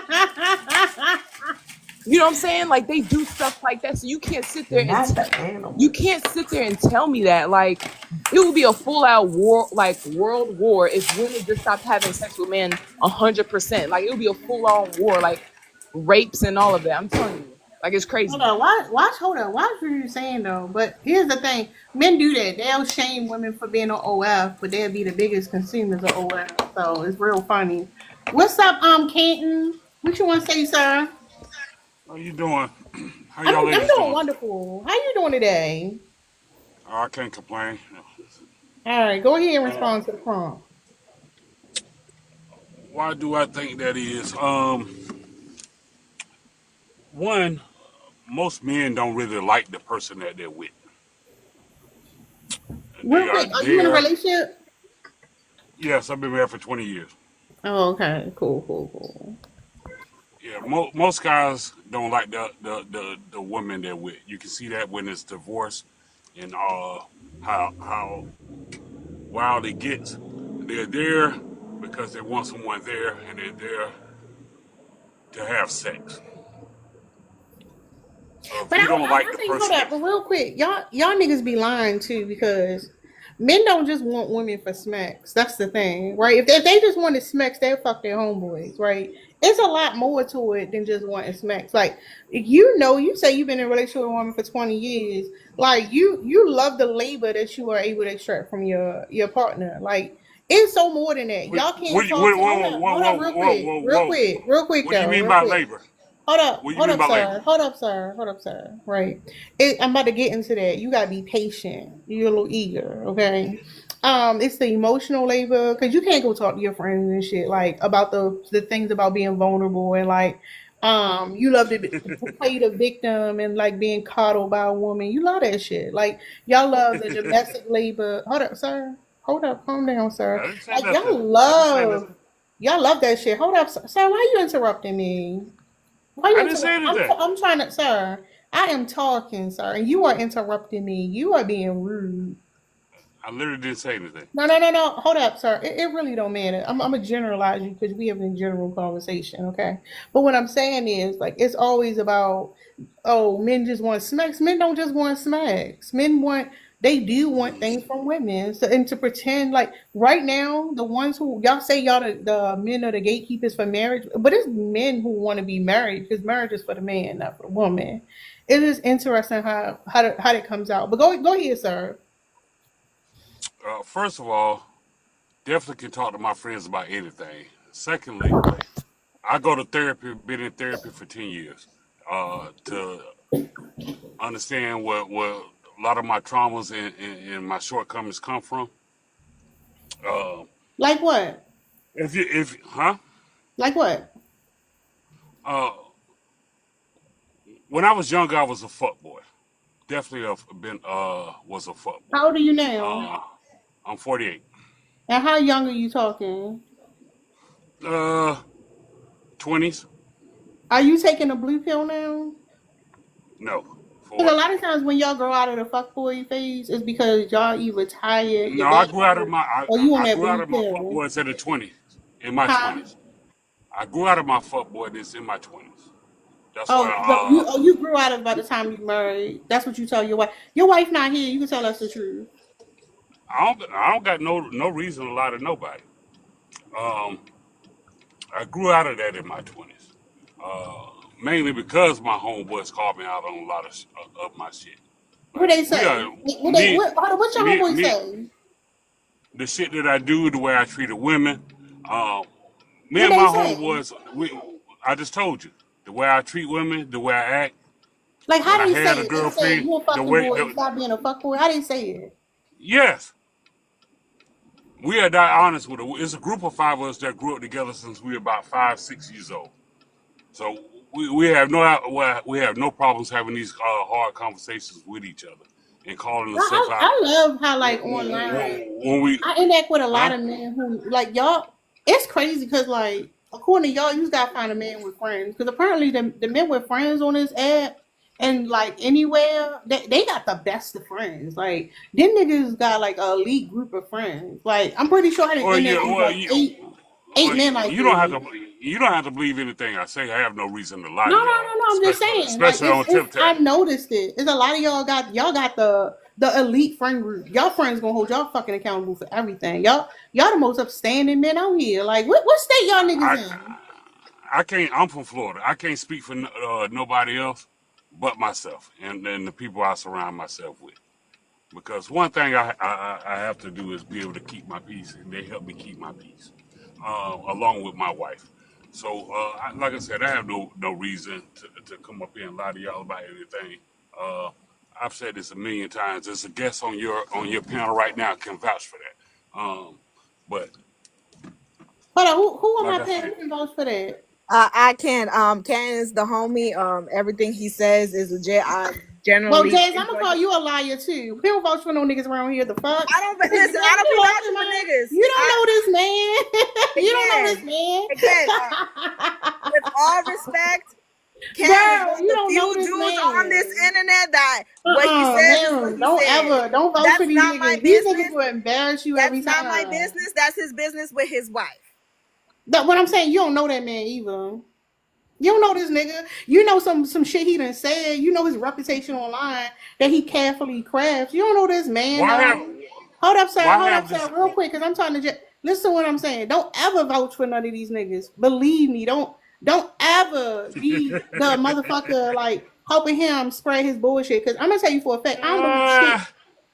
You know what I'm saying? Like they do stuff like that. So you can't sit there and Not the animal. you can't sit there and tell me that. Like it would be a full out war, like world war, if women just stopped having sex with men 100%. Like it would be a full on war, like rapes and all of that. I'm telling you, like it's Hold crazy. on, hold on, watch what you're saying though. But here's the thing: men do that. They'll shame women for being on OF, but they'll be the biggest consumers of OF. So it's real funny. What's up, Canton? What you want to say, sir? How you doing? How I'm y'all I'm ladies doing doing? wonderful. How you doing today? Oh, I can't complain. All right, go ahead and Uh, respond to the prompt. why do I think that is? One, most men don't really like the person that they're with. Real They are quick, are you in a there. relationship? Yes, I've been married for 20 years. Oh, okay, cool. Yeah, most guys don't like the woman they're with. You can see that when it's divorce and how wild it gets. They're there because they want someone there, and they're there to have sex. So if But you don't like I the think, hold person, up, but real quick, y'all niggas be lying too because men don't just want women for smacks. That's the thing, right? If they just wanted smacks, they'd fuck their homeboys, right? It's a lot more to it than just wanting smacks. Like you say you've been in a relationship with a woman for 20 years. Like you love the labor that you are able to extract from your partner. Like it's so more than that. what, Y'all can't what, talk what, to whoa, whoa, hold up whoa, whoa, whoa, whoa. real quick What do you though, mean real by quick. labor? What do you Hold mean up, by labor? sir. Hold up, sir. Right. I'm about to get into that. You gotta be patient. You're a little eager, okay? It's the emotional labor because you can't go talk to your friends and shit like about the things about being vulnerable and like you love to play the victim and like being coddled by a woman. You love that shit. Like y'all love the domestic labor. Hold up, sir. Hold up, calm down, sir. I didn't say Like nothing. I didn't say nothing. y'all love that shit. Hold up, sir. Why you interrupting me? Why you I didn't say interrupt? anything. I'm trying to, sir. I am talking, sir, and you are interrupting me. You are being rude. I literally didn't say anything. No. Hold up, sir. It really don't matter. I'm gonna generalize you because we have a general conversation, okay? But what I'm saying is, like, it's always about, oh, men just want smacks. Men don't just want smacks. Men want they do want things from women. So, and to pretend like right now, the ones who y'all say y'all the men are the gatekeepers for marriage, but it's men who want to be married because marriage is for the man, not for the woman. It is interesting how that comes out. But go ahead, sir. First of all, definitely can talk to my friends about anything. Secondly, I go to therapy, been in therapy for 10 years, to understand what a lot of my traumas and my shortcomings come from. Uh, Like what? huh? Like what? Uh, when I was younger, I was a fuck boy. Definitely was a fuck boy. How old are you now? I'm 48. And how young are you talking? 20s? Are you taking a blue pill now? No. For Because a what? lot of times when y'all grow out of the fuckboy phase, it's because y'all either tired, No, your I back grew out of hurt, my or you on I that grew out blue of my pill. fuckboys in the 20s, in my Huh? 20s. I grew out of my fuckboyness in my 20s. That's why. Oh, so you grew out of it by the time you married. That's what you tell your wife. Your wife not here. You can tell us the truth. I don't got no reason to lie to nobody. Um, I grew out of that in my 20s, mainly because my homeboys called me out on a lot of my shit. What Like they we are say? me What your me homeboy me say? the shit that I do, the way I treated women. Um, me What and they my say? homeboys, I just told you the way I treat women, the way I act. Like how When I they had say a it? They say girlfriend, you a the fucking way boy and stop being a fuck boy. How they say it? yes, we are that honest with it. It's a group of five of us that grew up together since we were about 5, 6 years old. So we have no problems having these hard conversations with each other and calling the stuff out I love how like online when we, I interact with a lot huh? of men who like y'all. It's crazy because like according to y'all, you just gotta find a man with friends because apparently the men with friends on this app and like anywhere they got the best of friends. Like them niggas got like a elite group of friends. Like I'm pretty sure I done Well, interviewed like eight men like you don't have this. to believe anything I say. I have no reason to lie No, to no, y'all, no, no. I'm just saying, like, especially on it's. TikTok. I noticed it. It's a lot of y'all got the elite friend group. Y'all friends gonna hold y'all fucking accountable for everything. Y'all the most upstanding men out here. Like, what state y'all niggas I in? I can't. I'm from Florida. I can't speak for nobody else but myself and the people I surround myself with. Because one thing I have to do is be able to keep my peace, and they help me keep my peace, along with my wife. So, like I said, I have no reason to come up here and lie to y'all about anything. Uh, I've said this a million times. There's a guest on your panel right now can vouch for that. But Hold on, who on like my I page said, can vouch for that? I can. Ken is the homie. Everything he says is legit. I Well, generally Jazz, I'm gonna enjoy call him. you a liar too. We don't vouch for no niggas around here. The fuck? I don't Girl, listen. I don't be vouching for man. niggas. You don't know this man. You don't know this Again, again. With man. all respect, Ken is Girl, one of you the don't know few this dudes on this man. internet that what he says is what Man, he says. don't vote for That's these not my niggas. These niggas business. will embarrass you That's every not my time. business. That's his business with his wife. That what I'm saying, you don't know that man either. You don't know this nigga. You know some shit he done said. You know his reputation online that he carefully crafts. You don't know this man why have though. Hold why up, have sir, this? real quick, because I'm trying to just listen to what I'm saying. Don't ever vouch for none of these niggas. Believe me, don't ever be the motherfucker like helping him spread his bullshit. Because I'm gonna tell you for a fact, I don't believe shit. Uh,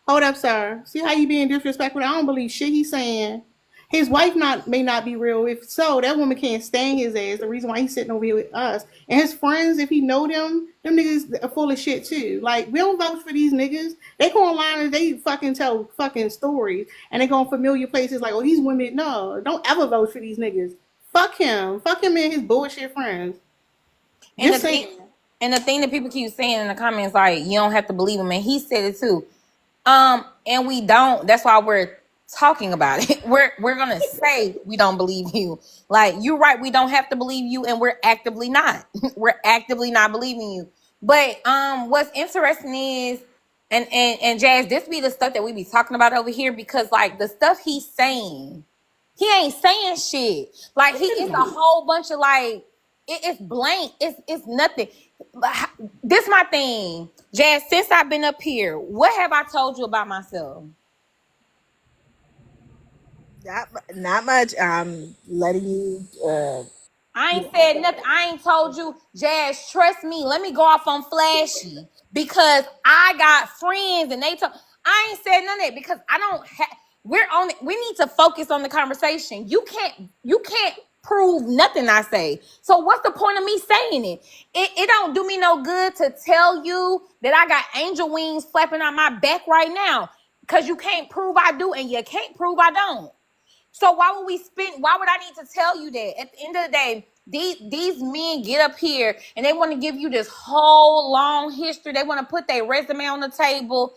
Hold up, sir. See how you being disrespectful? I don't believe shit he's saying. His wife may not be real. If so, that woman can't stand his ass. The reason why he's sitting over here with us. And his friends, if he know them niggas are full of shit too. Like, we don't vouch for these niggas. They go online and they fucking tell fucking stories. And they go on familiar places like, oh, these women. No, don't ever vouch for these niggas. Fuck him. Fuck him and his bullshit friends. And the Just thing, saying. and the thing that people keep saying in the comments, like, you don't have to believe him, and he said it too. And we don't. That's why we're talking about it. We're gonna say we don't believe you. Like, you're right, we don't have to believe you, and we're actively not. We're actively not believing you. But what's interesting is, and Jazz, this be the stuff that we be talking about over here, because like the stuff he's saying, he ain't saying shit. Like, it's a whole bunch of like it's blank. It's nothing. This my thing, Jazz. Since I've been up here, what have I told you about myself? Not much. Letting you. I ain't said nothing. I ain't told you, Jazz. Trust me. Let me go off on Flashy because I got friends and they told. I ain't said none of that because I don't have. We're on. We need to focus on the conversation. You can't. You can't prove nothing I say. So what's the point of me saying it? It don't do me no good to tell you that I got angel wings flapping on my back right now because you can't prove I do and you can't prove I don't. So why would I need to tell you that? At the end of the day, these men get up here and they want to give you this whole long history. They want to put their resume on the table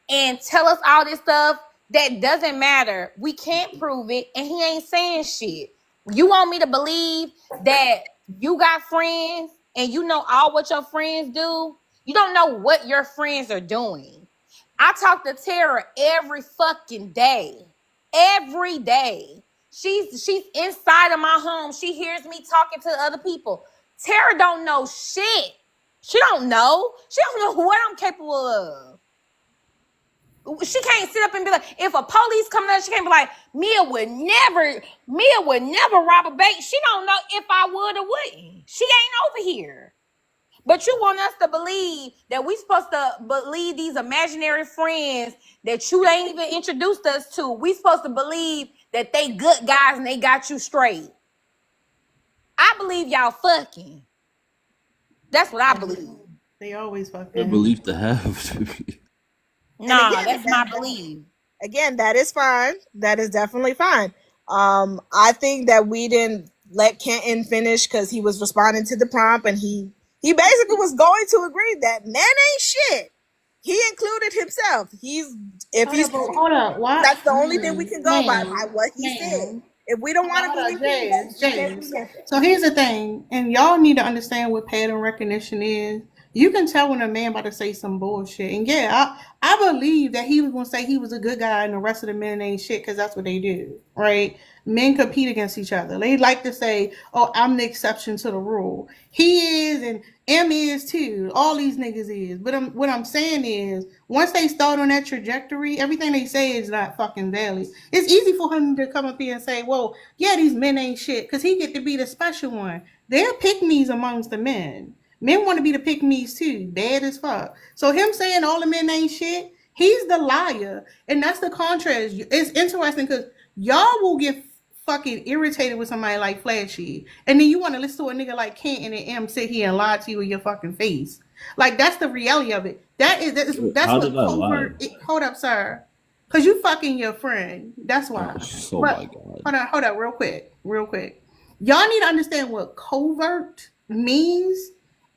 and tell us all this stuff that doesn't matter. We can't prove it, and he ain't saying shit. You want me to believe that you got friends and you know all what your friends do? You don't know what your friends are doing. I talk to Tara every fucking day. Every day. She's inside of my home. She hears me talking to other people. Tara don't know shit. She don't know. She don't know what I'm capable of. She can't sit up and be like, if a police come out, she can't be like, Mia would never rob a bank. She don't know if I would or wouldn't. She ain't over here. But you want us to believe that we supposed to believe these imaginary friends that you ain't even introduced us to. We supposed to believe that they good guys and they got you straight. I believe y'all fucking. That's what I believe. They always Good fucking. belief to have. Nah, again, that's my belief. Again, that is fine. That is definitely fine. I think that we didn't let Kenton finish because he was responding to the prompt, and he basically was going to agree that men ain't shit. He included himself. Hold up. Why? That's the only thing we can go by what he said. Ma'am. If we don't want to believe him, Jazz. So here's the thing, and y'all need to understand what pattern recognition is. You can tell when a man about to say some bullshit. And yeah, I believe that he was going to say he was a good guy and the rest of the men ain't shit because that's what they do, right? Men compete against each other. They like to say, oh, I'm the exception to the rule. He is and M is too. All these niggas is. But what I'm saying is, once they start on that trajectory, everything they say is not fucking valid. It's easy for him to come up here and say, well, yeah, these men ain't shit because he get to be the special one. They're pick-me's amongst the men. Men want to be the pick-me's too, bad as fuck. So him saying all the men ain't shit, he's the liar. And that's the contrast. It's interesting because y'all will get fucking irritated with somebody like Flashy. And then you want to listen to a nigga like Kenton and M sit here and lie to you in your fucking face. Like, that's the reality of it. That's How what did I covert... lie? Hold up, sir. Because you fucking your friend. That's why. Oh my god. Hold on, real quick. Y'all need to understand what covert means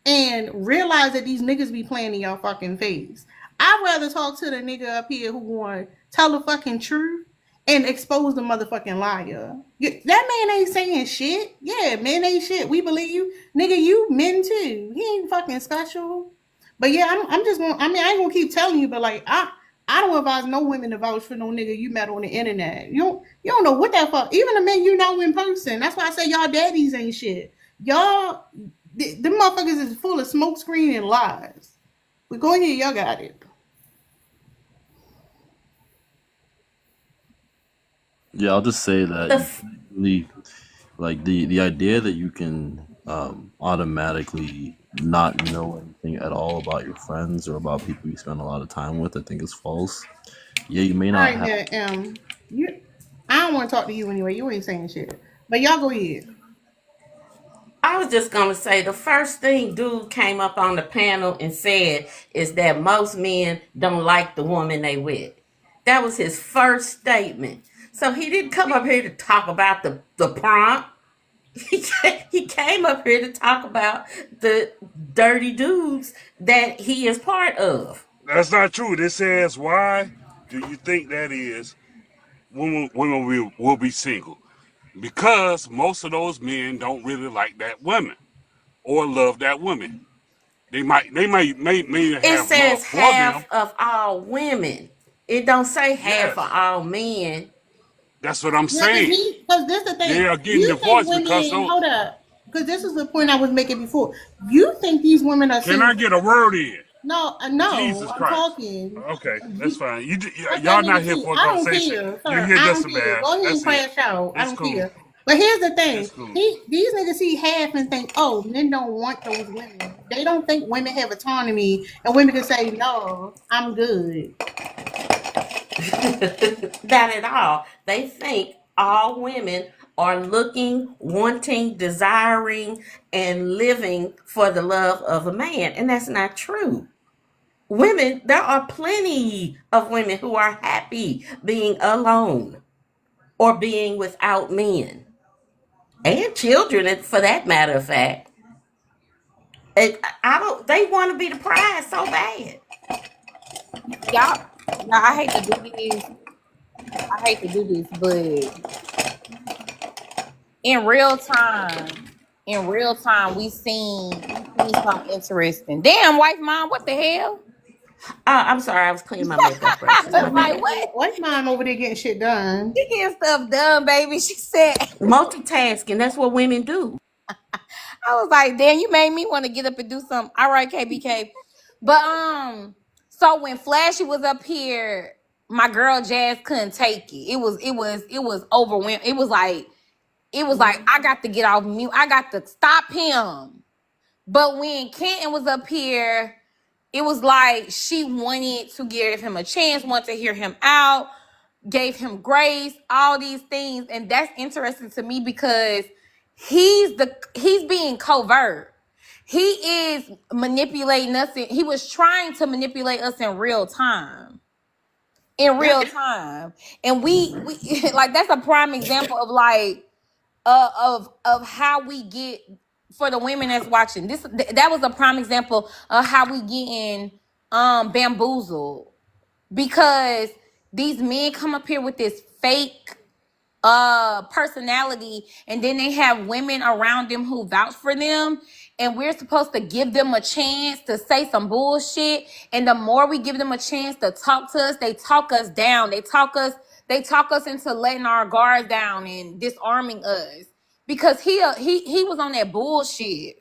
and realize that these niggas be playing in y'all fucking face. I'd rather talk to the nigga up here who want to tell the fucking truth and expose the motherfucking liar. That man ain't saying shit. Yeah, men ain't shit. We believe you. Nigga, you men too. He ain't fucking special. But yeah, I'm just gonna, I ain't gonna keep telling you, but like, I don't advise no women to vouch for no nigga you met on the internet. You don't know what that fuck. Even the men you know in person. That's why I say y'all daddies ain't shit. Y'all, them motherfuckers is full of smoke screen and lies. But go ahead, y'all got it. Yeah, I'll just say that the idea that you can automatically not know anything at all about your friends or about people you spend a lot of time with, I think is false. Yeah, you may All not right, have. yeah, I don't want to talk to you anyway. You ain't saying shit. But y'all go ahead. I was just gonna say the first thing dude came up on the panel and said is that most men don't like the woman they with. That was his first statement. So he didn't come up here to talk about the prompt. He came up here to talk about the dirty dudes that he is part of. That's not true. This says, why do you think that is? Women will be single because most of those men don't really like that woman or love that woman. They may It have love says for them. half of all women. It don't say half of Yes, all men. that's what I'm Yeah, saying. because this the They thing. are getting You think divorced because women, those. hold up. because this is the point I was making before. You think these women are Can I single? get a word in? No, no, Jesus I'm Christ. talking. Okay, that's fine. Let that Y'all not nigga here see. for a I don't conversation. care, You're sir. here I just don't to care. bash. Go ahead and That's it. crash out. I It's don't cool. care. But here's the thing: It's cool. these niggas see half and think, "Oh, men don't want those women." They don't think women have autonomy and women can say, "No, I'm good." Not at all. They think all women are looking, wanting, desiring, and living for the love of a man. And that's not true. Women, there are plenty of women who are happy being alone or being without men and children, for that matter of fact. I don't. They want to be the prize so bad. Y'all, I hate to do this. I hate to do this, but in real time, we seen something interesting. Damn, wife mom, what the hell? I'm sorry, I was cleaning my makeup brushes. I My was like, bad. what? White mom over there getting shit done. She getting stuff done, baby. She said, Multitasking. That's what women do. I was like, damn, you made me want to get up and do something. All right, KBK. But so when Flashy was up here, my girl Jazz couldn't take it. It was overwhelming. It was like I got to get off mute. I got to stop him. But when Kenton was up here, it was like she wanted to give him a chance, wanted to hear him out, gave him grace, all these things. And that's interesting to me because he's being covert. He is manipulating us. He was trying to manipulate us in real time. In real time. And we like that's a prime example of like of how we get for the women that's watching. That was a prime example of how we getting bamboozled because these men come up here with this fake personality and then they have women around them who vouch for them and we're supposed to give them a chance to say some bullshit, and the more we give them a chance to talk to us, they talk us down, they talk us into letting our guards down and disarming us because he was on that bullshit.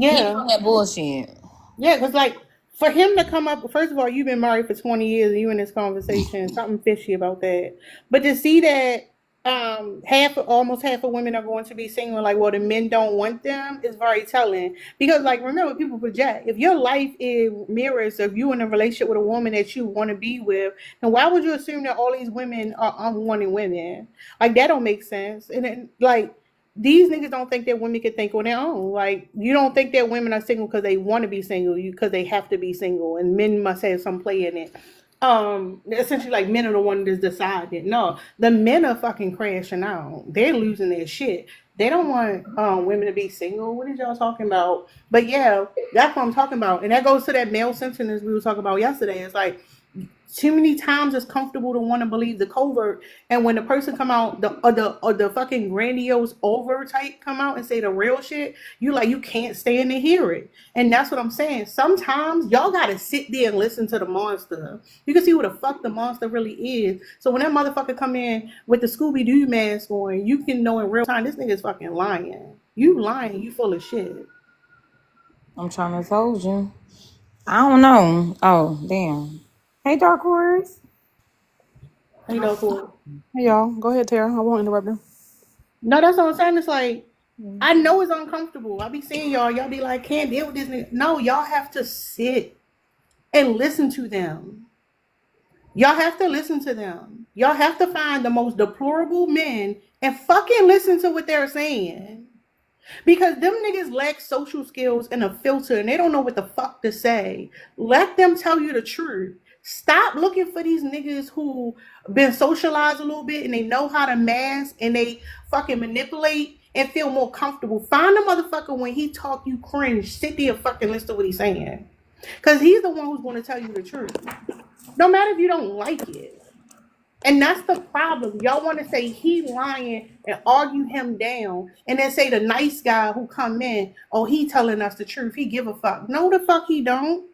He was Yeah. on that bullshit. Yeah, because like for him to come up, first of all, you've been married for 20 years and you in this conversation, something fishy about that. But to see that almost half of women are going to be single, like, well, the men don't want them is very telling. Because like remember, people project. If your life is mirrors of you in a relationship with a woman that you want to be with, then why would you assume that all these women are unwanting women? Like that don't make sense. And then like these niggas don't think that women can think on their own. Like you don't think that women are single because they want to be single, because they have to be single, and men must have some play in it. Essentially, like men are the ones that's deciding. No, the men are fucking crashing out. They're losing their shit. They don't want women to be single. What is y'all talking about? But yeah, that's what I'm talking about, and that goes to that male centeredness we were talking about yesterday. It's like too many times it's comfortable to want to believe the covert, and when the person come out, the fucking grandiose over type come out and say the real shit, you like you can't stand to hear it. And that's what I'm saying. Sometimes y'all gotta sit there and listen to the monster. You can see what the fuck the monster really is. So when that motherfucker come in with the Scooby Doo mask on, you can know in real time this nigga's fucking lying. You lying. You full of shit. I'm trying to told you. I don't know. Oh, damn. Hey, Dark Horse. You know, so Hey y'all, go ahead, Tara. I won't interrupt them. no, that's what I'm saying. It's like I know it's uncomfortable. I be seeing y'all be like, can't deal with this nigga. No, y'all have to sit and listen to them. Y'all have to listen to them. Y'all have to find the most deplorable men and fucking listen to what they're saying. Because them niggas lack social skills and a filter and they don't know what the fuck to say. Let them tell you the truth. Stop looking for these niggas who been socialized a little bit and they know how to mask and they fucking manipulate and feel more comfortable. Find the motherfucker when he talk you cringe. Sit there and fucking listen to what he's saying. Because he's the one who's going to tell you the truth. No matter if you don't like it. And that's the problem. Y'all want to say he lying and argue him down and then say the nice guy who come in, oh, he telling us the truth. He give a fuck. No, the fuck he don't.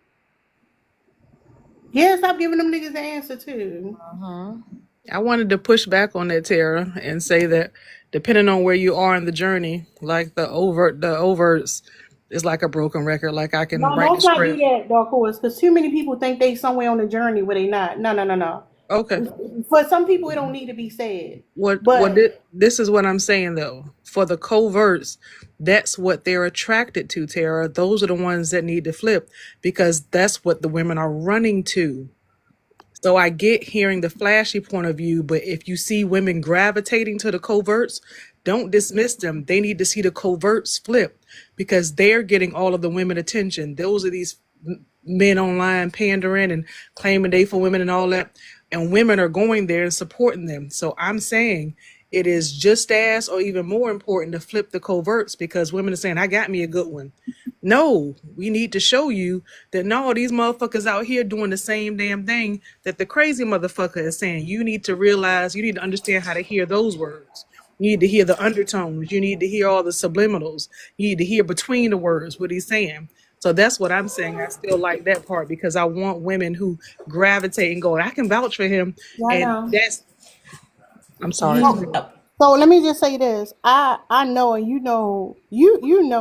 Yeah, stop giving them niggas the answer too. I wanted to push back on that, Tara, and say that depending on where you are in the journey, like the overts is like a broken record. Like I can No, write the don't not do script. that, Dark Horse, because too many people think they somewhere on the journey where they not. No. Okay. For some people, it don't need to be said. What But this is what I'm saying though. For the coverts, that's what they're attracted to, Tara. Those are the ones that need to flip because that's what the women are running to. So I get hearing the flashy point of view, but if you see women gravitating to the coverts, don't dismiss them. They need to see the coverts flip because they're getting all of the women attention. Those are these men online pandering and claiming they for women and all that. And women are going there and supporting them. So I'm saying it is just as or even more important to flip the coverts because women are saying, I got me a good one. No, we need to show you that no, these motherfuckers out here doing the same damn thing that the crazy motherfucker is saying. You need to realize, you need to understand how to hear those words. You need to hear the undertones. You need to hear all the subliminals. You need to hear between the words what he's saying. So that's what I'm saying. I still like that part because I want women who gravitate and go, I can vouch for him. yeah, I And know. that's, I'm sorry. So let me just say this. I know, and you know,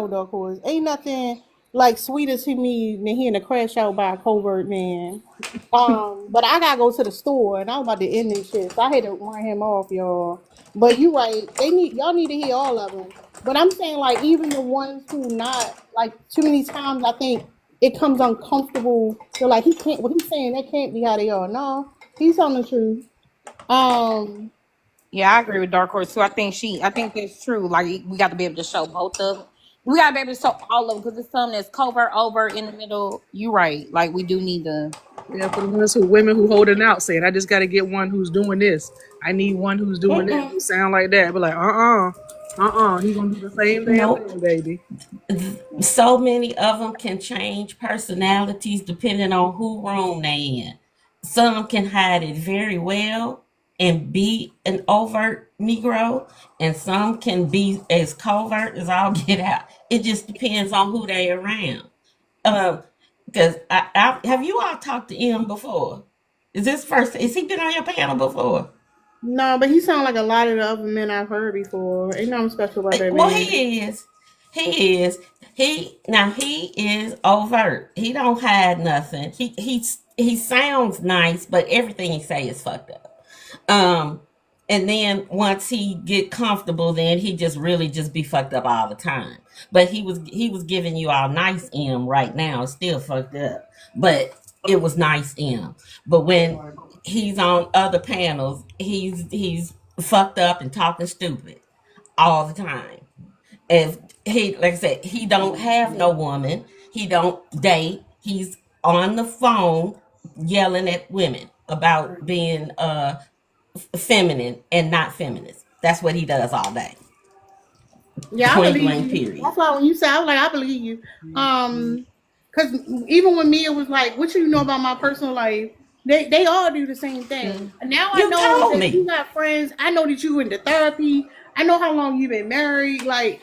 Dark Horse. Ain't nothing like sweeter to me than hearing a crash out by a covert man. But I gotta go to the store, and I'm about to end this shit. So I had to run him off, y'all. But you right. Y'all need to hear all of them. But I'm saying like even the ones who not like too many times I think it comes uncomfortable. They're like he can't. What he's saying that can't be how they are. No, he's telling the truth. Yeah, I agree with Dark Horse too. I think that's true. Like we got to be able to show both of them. We got to be able to show all of them because there's some that's covert, over, in the middle. You right. Like we do need to. Yeah, for the ones women who holding out saying, I just got to get one who's doing this. I need one who's doing that. Who sound like that. But like, he's going to do the same damn Nope. thing, baby. So many of them can change personalities depending on who room they in. Some can hide it very well and be an overt Negro, and some can be as covert as all get out. It just depends on who they around. Because I have you all talked to him before? Is he been on your panel before? No, but he sounds like a lot of the other men I've heard before. Ain't nothing special about that Well, man. he is. He is overt. He don't hide nothing. He sounds nice, but everything he say is fucked up. And then once he get comfortable, then he just really just be fucked up all the time. But he was giving you all nice M right now. It's still fucked up, but it was nice M. But when he's on other panels, he's fucked up and talking stupid all the time. If he, like I said, he don't have no woman. He don't date. He's on the phone yelling at women about being feminine and not feminist. That's what he does all day. Yeah, I Point believe blank, you. period. That's why when you say, I was like, I believe you. Because even when Mia was like, what you know about my personal life? They all do the same thing. And now I You know told that me. you got friends. I know that you into therapy. I know how long you've been married. Like,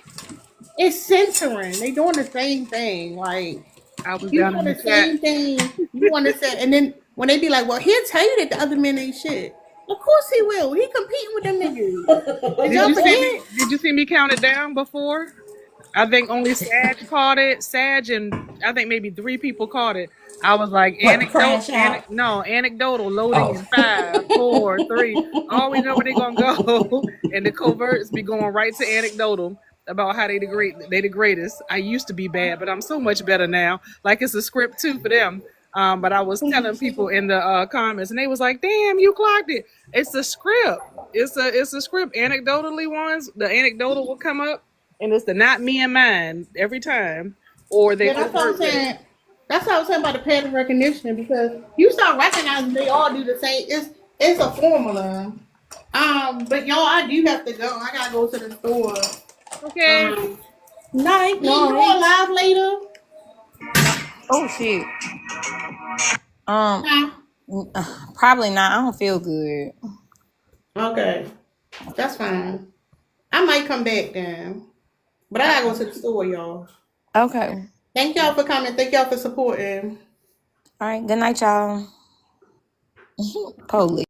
it's censoring. They doing the same thing. Like, I was you down doing in the the same chat. thing. You understand? And then when they be like, well, he'll tell you that the other men ain't shit. Of course he will. He competing with them niggas. Did y'all forget? Did you see me count it down before? I think only Sag caught it. Sag and I think maybe 3 people caught it. I was like, What, crash out? anecdotal loading in Oh. 5, 4, 3. Always know where they gonna go, and the coverts be going right to anecdotal about how they the greatest. I used to be bad, but I'm so much better now. Like it's a script too for them. But I was telling people in the comments, and they was like, "Damn, you clocked it! It's a script. It's a script. Anecdotally ones, the anecdotal will come up, and it's the not me and mine every time, or they Yeah, that's what I'm overt it. saying. That's what I was saying about the pattern recognition, because you start recognizing they all do the same. It's a formula. But y'all, I do have to go. I gotta go to the store. Okay. Night, You going live later? Oh shit. Huh? Probably not. I don't feel good. Okay, that's fine. I might come back then, but I gotta go to the store, y'all. Okay. Thank y'all for coming. Thank y'all for supporting. All right. Good night, y'all. Police.